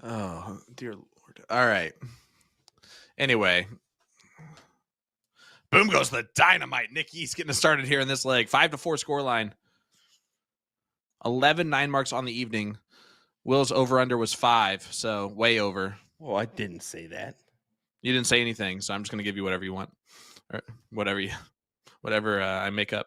Oh, dear Lord. All right. Anyway. Boom goes the dynamite. Nick Yeast getting us started here in this leg. 5-4 scoreline. 11-9 marks on the evening. Will's over-under was 5, so way over. Oh, I didn't say that. You didn't say anything, so I'm just going to give you whatever you want. Or whatever I make up.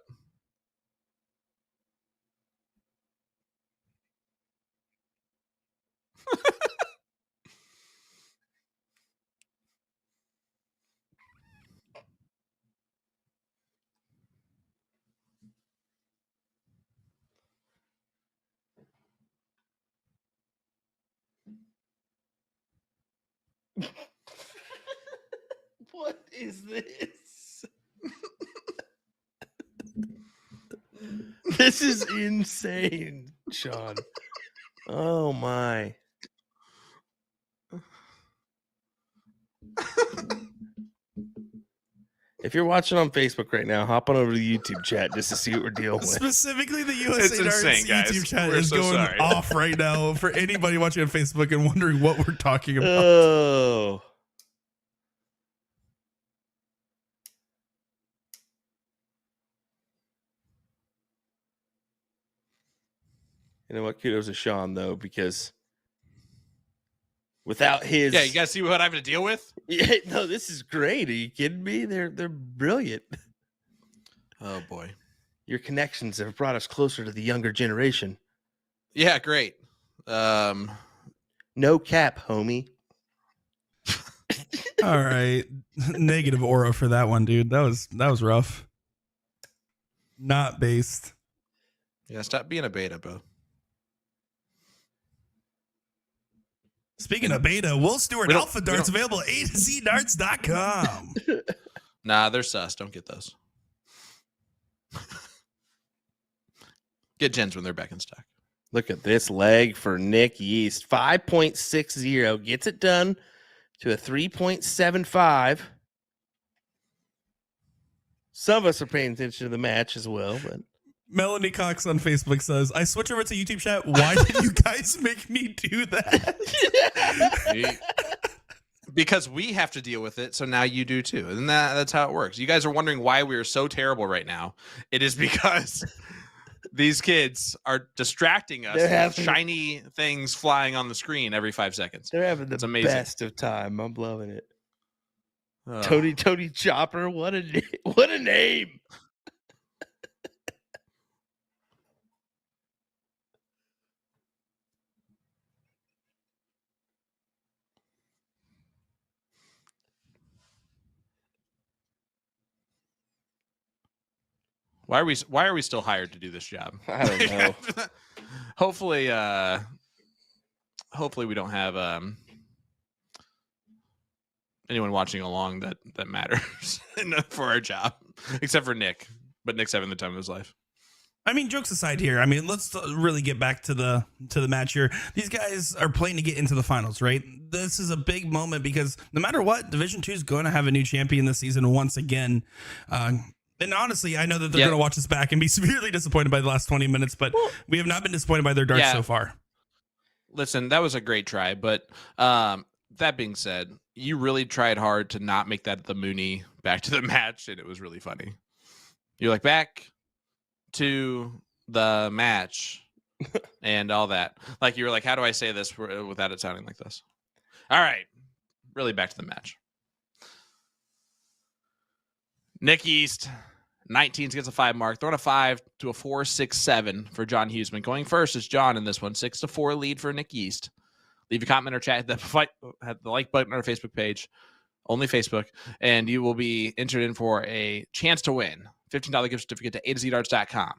What is this? This is insane, Sean. Oh my. If you're watching on Facebook right now, hop on over to the YouTube chat just to see what we're dealing with. Specifically, the It's USA Darts insane, guys. YouTube chat We're is so going sorry. off right now for anybody watching on Facebook and wondering what we're talking about. Oh. You know what? Kudos to Sean, though, because without his... Yeah, you guys see what I have to deal with? Yeah, no, this is great. Are you kidding me? They're brilliant. Oh, boy. Your connections have brought us closer to the younger generation. Yeah, great. No cap, homie. All right, negative aura for that one, dude. That was rough. Not based. Yeah, stop being a beta, bro. Speaking of beta, Will Stewart we don't- Alpha we Darts don't- available at A2ZDarts.com. Nah, they're sus. Don't get those. Get gens when they're back in stock. Look at this leg for Nick Yeast. 5.60 gets it done to a 3.75. Some of us are paying attention to the match as well, but Melanie Cox on Facebook says, I switch over to YouTube chat. Why did you guys make me do that? Because we have to deal with it, so now you do too. And that's how it works. You guys are wondering why we are so terrible right now. It is because these kids are distracting us with shiny things flying on the screen every 5 seconds. they're having the It's amazing. best of time. I'm loving it. Oh. Tony Chopper, what a name. Why are we still hired to do this job? I don't know. hopefully we don't have anyone watching along that matters for our job, except for Nick. But Nick's having the time of his life. I mean, jokes aside here, I mean, let's really get back to the match here. These guys are playing to get into the finals, right? This is a big moment because no matter what, Division 2 is going to have a new champion this season once again. And honestly, I know that they're going to watch us back and be severely disappointed by the last 20 minutes, but we have not been disappointed by their darts so far. Listen, that was a great try, but that being said, you really tried hard to not make that the Mooney back to the match, and it was really funny. You're like, back to the match and all that. Like, you were like, how do I say this without it sounding like this? All right, really back to the match. Nick Yeast, 19 gets a 5 mark, throwing a 5 to a 4-6-7 for John Husman. Going first is John in this one, 6-4 lead for Nick Yeast. Leave a comment or chat, hit the like button on our Facebook page, only Facebook, and you will be entered in for a chance to win $15 gift certificate to A2ZDarts.com.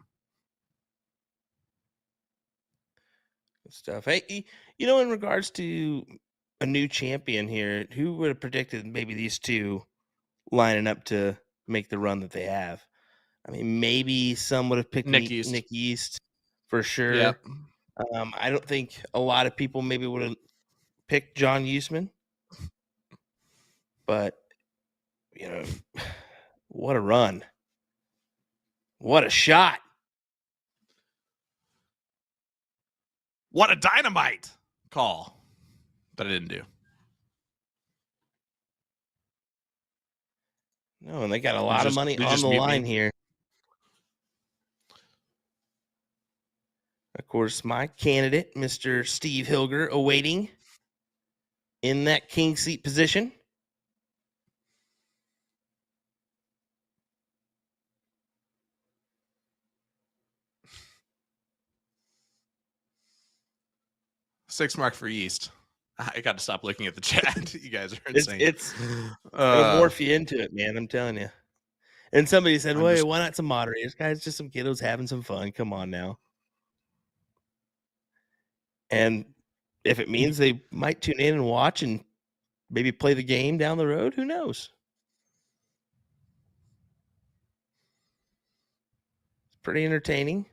Good stuff. Hey, you know, in regards to a new champion here, who would have predicted maybe these two lining up to make the run that they have? I mean, maybe some would have picked Nick Yeast for sure. Yep. I don't think a lot of people maybe would have picked John Husman, but you know, what a run. What a shot. What a dynamite call. But I didn't do. No, and they got a lot of money on the line here. Of course, my candidate, Mr. Steve Hilger, awaiting in that king seat position. Six mark for Yeast. I got to stop looking at the chat. You guys are insane. It'll morph you into it, man. I'm telling you. And somebody said, wait, why not some moderators? Guys, just some kiddos having some fun. Come on now. And if it means they might tune in and watch and maybe play the game down the road, who knows? It's pretty entertaining.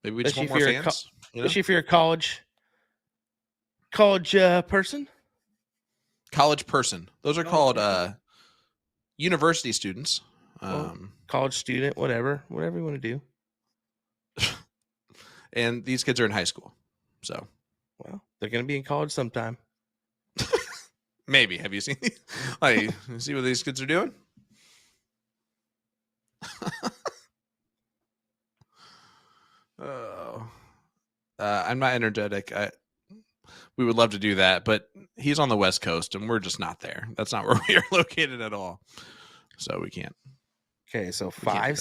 Maybe we just want more fans. Especially if you're a college person. College person. Those are called university students. College student, whatever you want to do. And these kids are in high school. So, well, they're going to be in college sometime. Maybe. Have you seen? Like, see what these kids are doing? I'm not energetic. We would love to do that, but he's on the West Coast, and we're just not there. That's not where we are located at all. So we can't. Okay, so 5,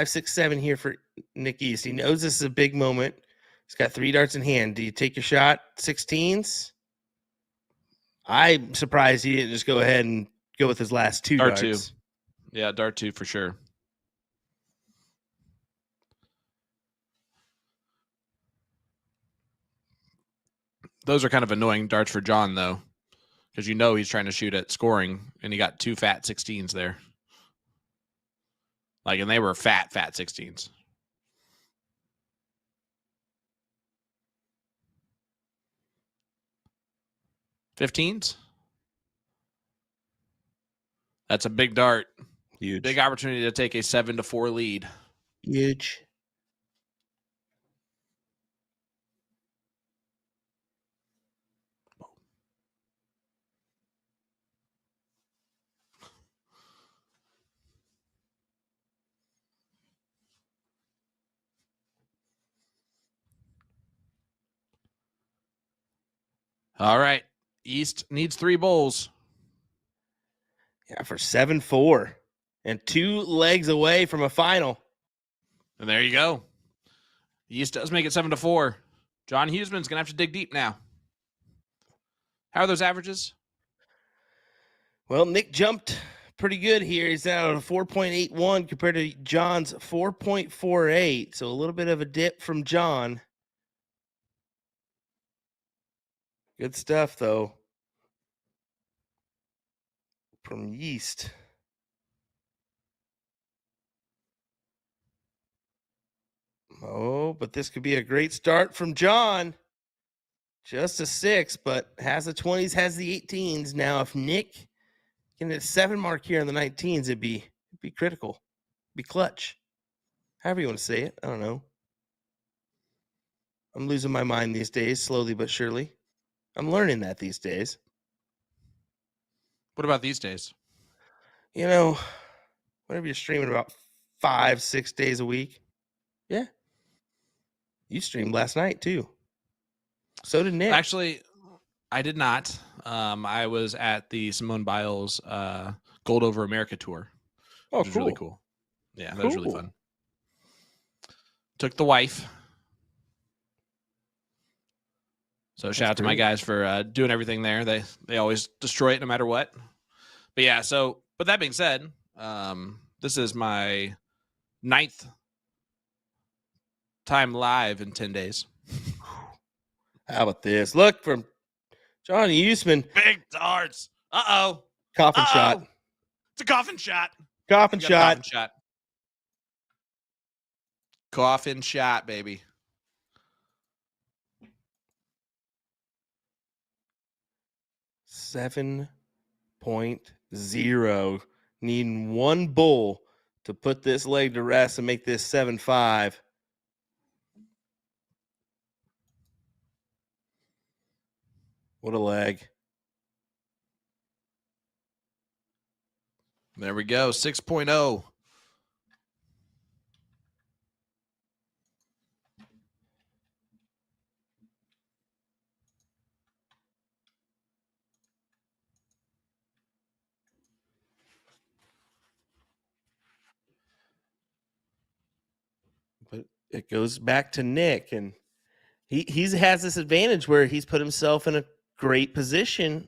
6, 7 here for Nick Yeast. He knows this is a big moment. He's got 3 darts in hand. Do you take your shot? 16s? I'm surprised he didn't just go ahead and go with his last 2 darts. Dart 2. Yeah, dart 2 for sure. Those are kind of annoying darts for John, though, because you know he's trying to shoot at scoring, and he got 2 fat 16s there. Like, and they were fat 16s. $15s? That's a big dart. Huge. Big opportunity to take a 7-4 lead. Huge. All right. East needs 3 bowls. Yeah, for 7-4 and 2 legs away from a final. And there you go. East does make it 7-4. John Husman's going to have to dig deep now. How are those averages? Well, Nick jumped pretty good here. He's out at a 4.81 compared to John's 4.48. So a little bit of a dip from John. Good stuff, though, from Yeast. Oh, but this could be a great start from John. Just a 6, but has the 20s, has the 18s. Now, if Nick can hit a 7 mark here on the 19s, it'd be critical. It'd be clutch. However you want to say it. I don't know. I'm losing my mind these days, slowly but surely. I'm learning that these days. What about these days? You know, whenever you're streaming about 5-6 days a week. Yeah. You streamed last night, too. So did Nick. Actually, I did not. I was at the Simone Biles Gold Over America tour. Oh, which was really cool. Yeah, that was really fun. Took the wife. So shout out to my guys for doing everything there. They always destroy it no matter what. But yeah, but that being said, this is my 9th time live in 10 days. How about this? Look from John Husman. Big darts. Uh-oh. Coffin shot. It's a coffin shot. Coffin shot. Coffin shot. Coffin shot, baby. $7.2 0. Needing one bull to put this leg to rest and make this 7-5. What a leg. There we go. 6.0. But it goes back to Nick, and he has this advantage where he's put himself in a great position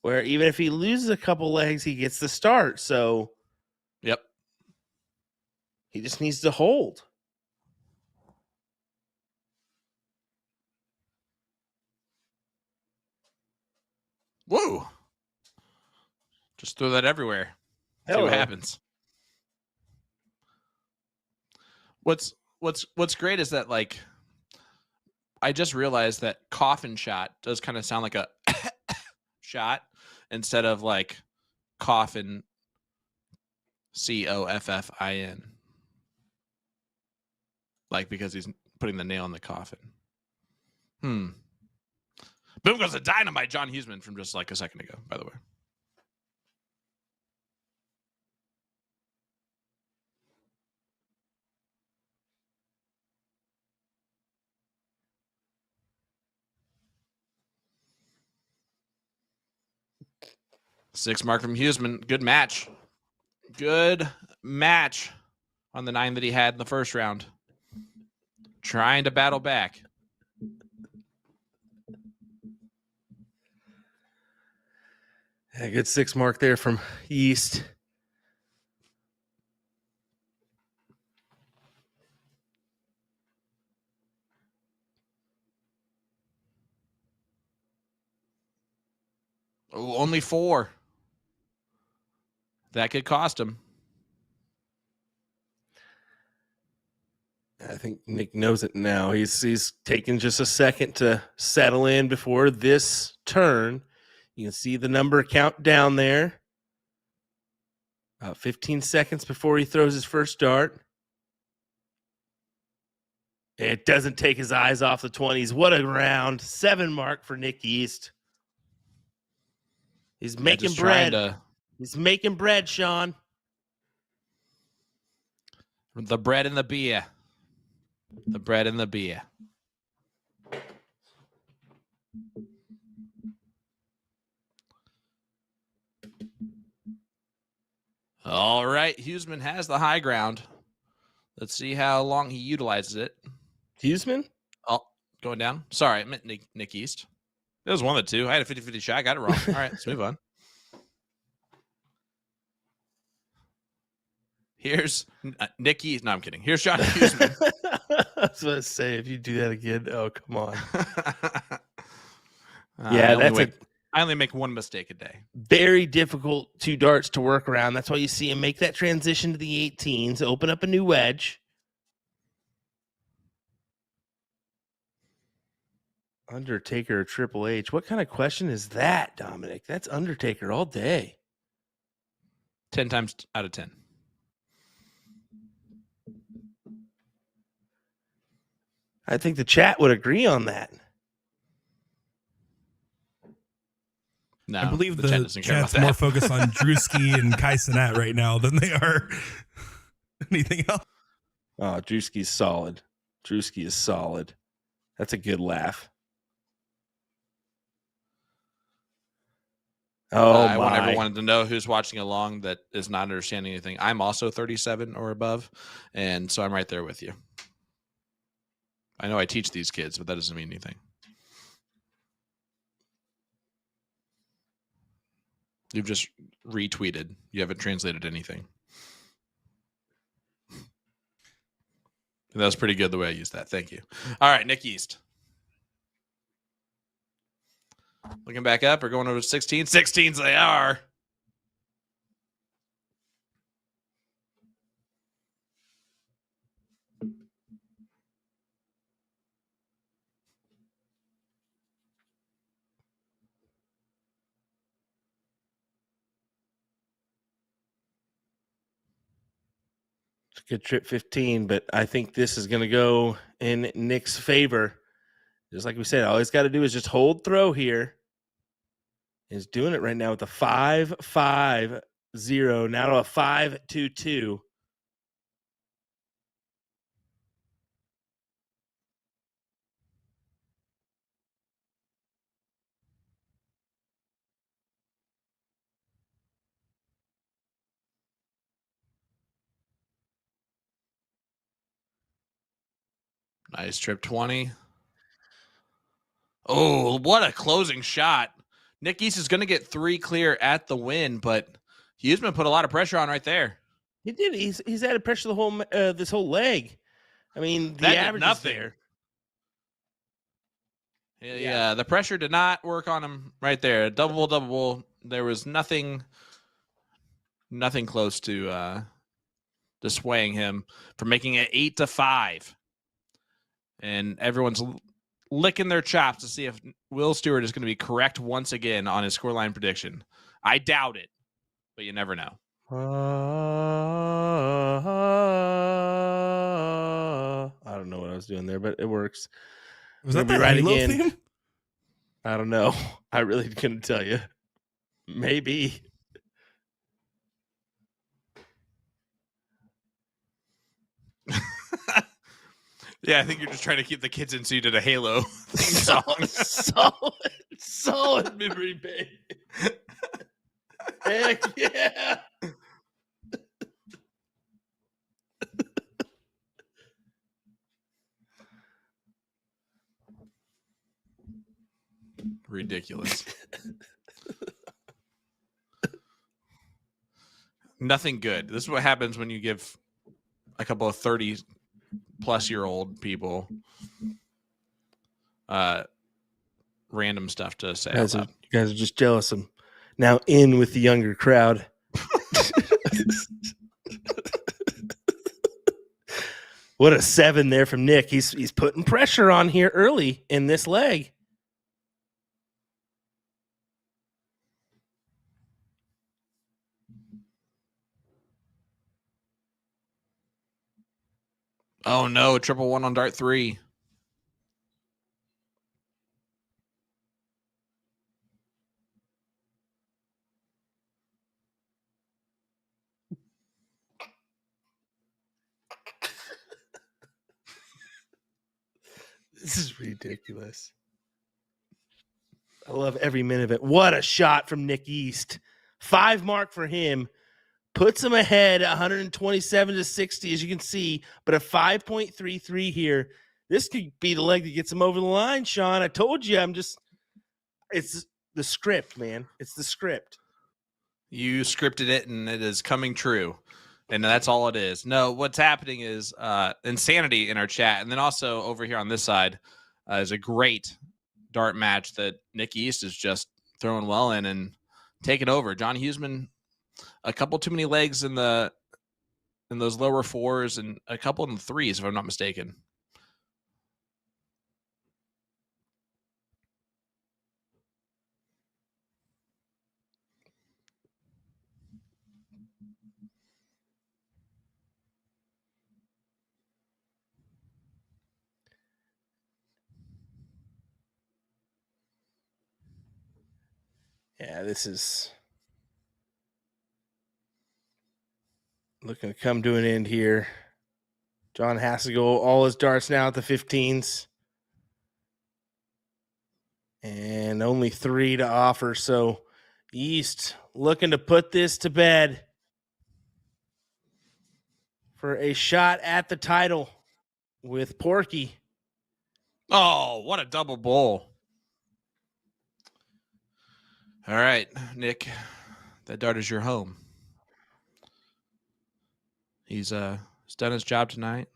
where even if he loses a couple legs, he gets the start. So Yep. he just needs to hold. Whoa. Just throw that everywhere. See Hello. what happens. What's great is that, like, I just realized that coffin shot does kind of sound like a shot instead of like coffin, COFFIN. Like, because he's putting the nail in the coffin. Boom goes the dynamite, John Husman, from just like a second ago, by the way. Six mark from Husman. Good match. Good match on the 9 that he had in the first round. Trying to battle back. A good 6 mark there from Yeast. Oh, only 4. That could cost him. I think Nick knows it now. He's taking just a second to settle in before this turn. You can see the number count down there. About 15 seconds before he throws his first dart. It doesn't take his eyes off the 20s. What a round. 7 mark for Nick Yeast. He's making bread. He's making bread, Sean. The bread and the beer. The bread and the beer. All right. Husman has the high ground. Let's see how long he utilizes it. Husman? Oh, going down. Sorry, I meant Nick Yeast. It was one of the two. I had a 50-50 shot. I got it wrong. All right, let's move on. Here's Nick Yeast. No, I'm kidding. Here's John Husman. I was going to say, if you do that again, oh, come on. I only make one mistake a day. Very difficult 2 darts to work around. That's why you see him make that transition to the 18s, open up a new wedge. Undertaker or Triple H. What kind of question is that, Dominic? That's Undertaker all day. 10 times out of 10. I think the chat would agree on that. No, I believe the chat chat's more focused on Drewski and Kai Cenat right now than they are anything else. Oh, Drewski's solid. Drewski is solid. That's a good laugh. Oh, I want everyone to know who's watching along that is not understanding anything. I'm also 37 or above, and so I'm right there with you. I know I teach these kids, but that doesn't mean anything. You've just retweeted. You haven't translated anything. That was pretty good the way I used that. Thank you. All right, Nick Yeast. Looking back up or going over to 16? 16s they are. Good trip 15, but I think this is going to go in Nick's favor. Just like we said, all he's got to do is just hold throw here. He's doing it right now with a 5-5-0, now to a 5-2-2. Nice trip 20. Oh, what a closing shot. Nick Yeast is going to get 3 clear at the win, but Husman put a lot of pressure on right there. He did. He's added pressure the whole this whole leg. I mean, the That did average is nothing. there. Yeah, the pressure did not work on him right there. Double. There was nothing close to swaying him from making it 8-5. And everyone's licking their chops to see if Will Stewart is going to be correct once again on his scoreline prediction. I doubt it, but you never know. I don't know what I was doing there, but it works. Was We'll that be the right Halo again. theme? I don't know. I really couldn't tell you. Maybe. Yeah, I think you're just trying to keep the kids in so you did a Halo theme song. solid memory bank. Heck yeah. Ridiculous. Nothing good. This is what happens when you give a couple of 30-plus-year-old people random stuff to say. You guys are just jealous. I'm now in with the younger crowd. What a 7 there from Nick. He's putting pressure on here early in this leg. Oh no, 111 on dart 3. This is ridiculous. I love every minute of it. What a shot from Nick Yeast. 5 mark for him. Puts him ahead 127-60, as you can see, but a 5.33 here. This could be the leg that gets him over the line, Sean. I told you, it's the script, man. It's the script. You scripted it, and it is coming true. And that's all it is. No, what's happening is insanity in our chat. And then also over here on this side is a great dart match that Nick Yeast is just throwing well in and taking over. John Husman, a couple too many legs in those lower 4s and a couple in the 3s, if I'm not mistaken. Yeah, this is looking to come to an end here. John has to go all his darts now at the 15s. And only 3 to offer. So Yeast looking to put this to bed for a shot at the title with Porky. Oh, what a double bowl. All right, Nick, that dart is your home. He's done his job tonight,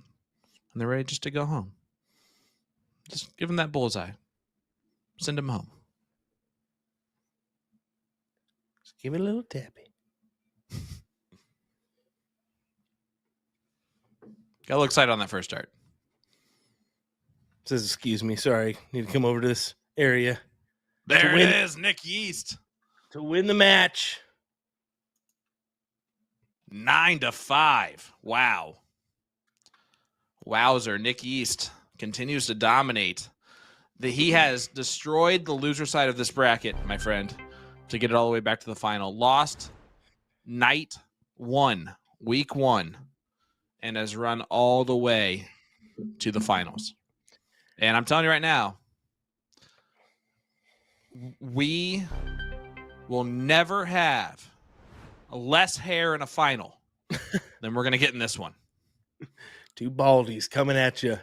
and they're ready just to go home. Just give him that bullseye. Send him home. Just give it a little tappy. Got a little excited on that first dart. Says, excuse me, sorry. Need to come over to this area. There it is, Nick Yeast. To win the match. 9-5. Wow. Wowzer, Nick Yeast continues to dominate. He has destroyed the loser side of this bracket, my friend, to get it all the way back to the final. Lost night 1, week 1, and has run all the way to the finals. And I'm telling you right now, we will never have less hair in a final than we're going to get in this one. Two baldies coming at you.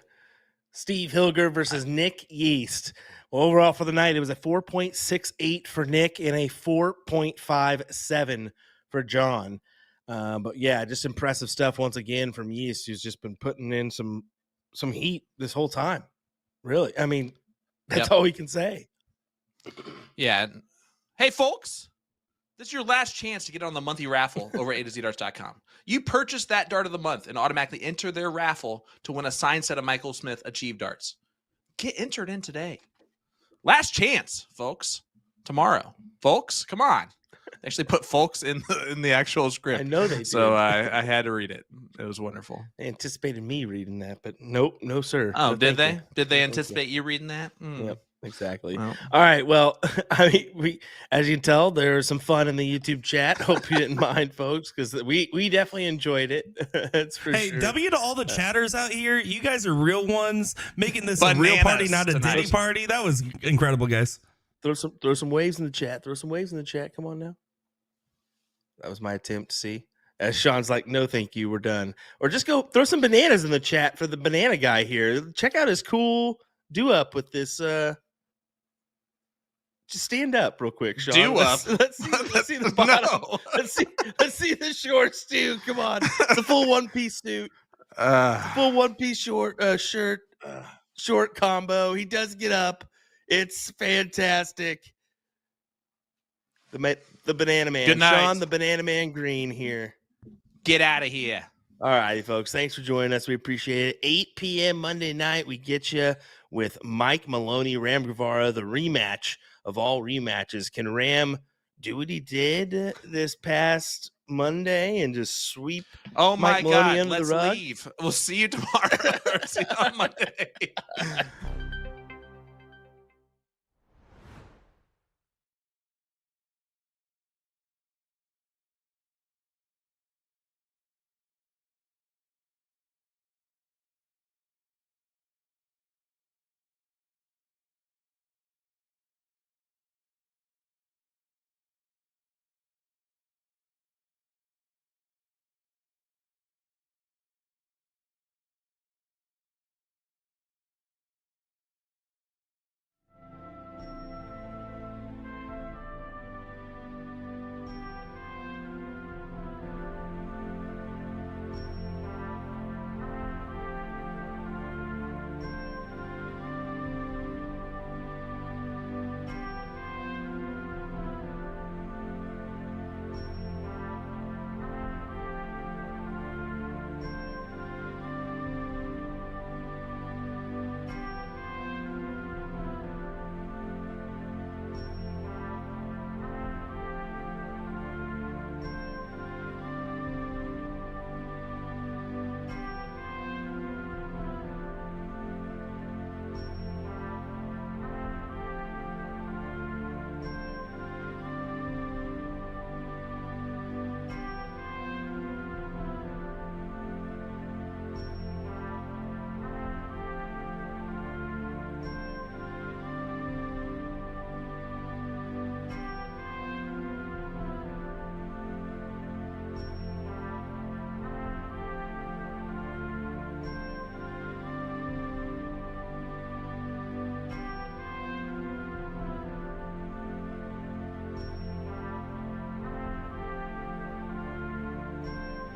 Steve Hilger versus Nick Yeast. Well, overall for the night, it was a 4.68 for Nick and a 4.57 for John. But yeah, just impressive stuff once again from Yeast, who's just been putting in some heat this whole time. Really, I mean, that's all we can say. Yeah. Hey, folks, this is your last chance to get on the monthly raffle over at AtoZDarts.com. You purchase that dart of the month and automatically enter their raffle to win a signed set of Michael Smith Achieve darts. Get entered in today. Last chance, folks. Tomorrow. Folks, come on. They actually put folks in the actual script. I know they did. So I had to read it. It was wonderful. They anticipated me reading that, but nope, no, sir. Oh, No, did they? you. Did they anticipate you reading that? Yep, exactly. Well. All right. Well, I mean, we, as you can tell, there was some fun in the YouTube chat. Hope you didn't mind, folks, because we definitely enjoyed it. That's for Hey, sure. W to all the chatters out here. You guys are real ones, making this a Bananas real party, not a tonight. Diddy party. That was incredible, guys. Throw some waves in the chat. Throw some waves in the chat. Come on now. That was my attempt to see. As Sean's like, no, thank you. We're done. Or just go throw some bananas in the chat for the banana guy here. Check out his cool do-up with this. Just stand up real quick, Sean. Do-up? Let's see the bottom. No. Let's see the shorts too. Come on. It's a full one-piece suit. Full one-piece short shirt. Short combo. He does get up. It's fantastic. The Banana Man. Good night. Sean, the Banana Man Green here. Get out of here. All righty, folks. Thanks for joining us. We appreciate it. 8 p.m. Monday night, we get you with Mike Maloney, Ram Guevara, the rematch of all rematches. Can Ram do what he did this past Monday and just sweep Oh my Mike Maloney God. under the Let's rug? leave. We'll see you tomorrow. See you on Monday.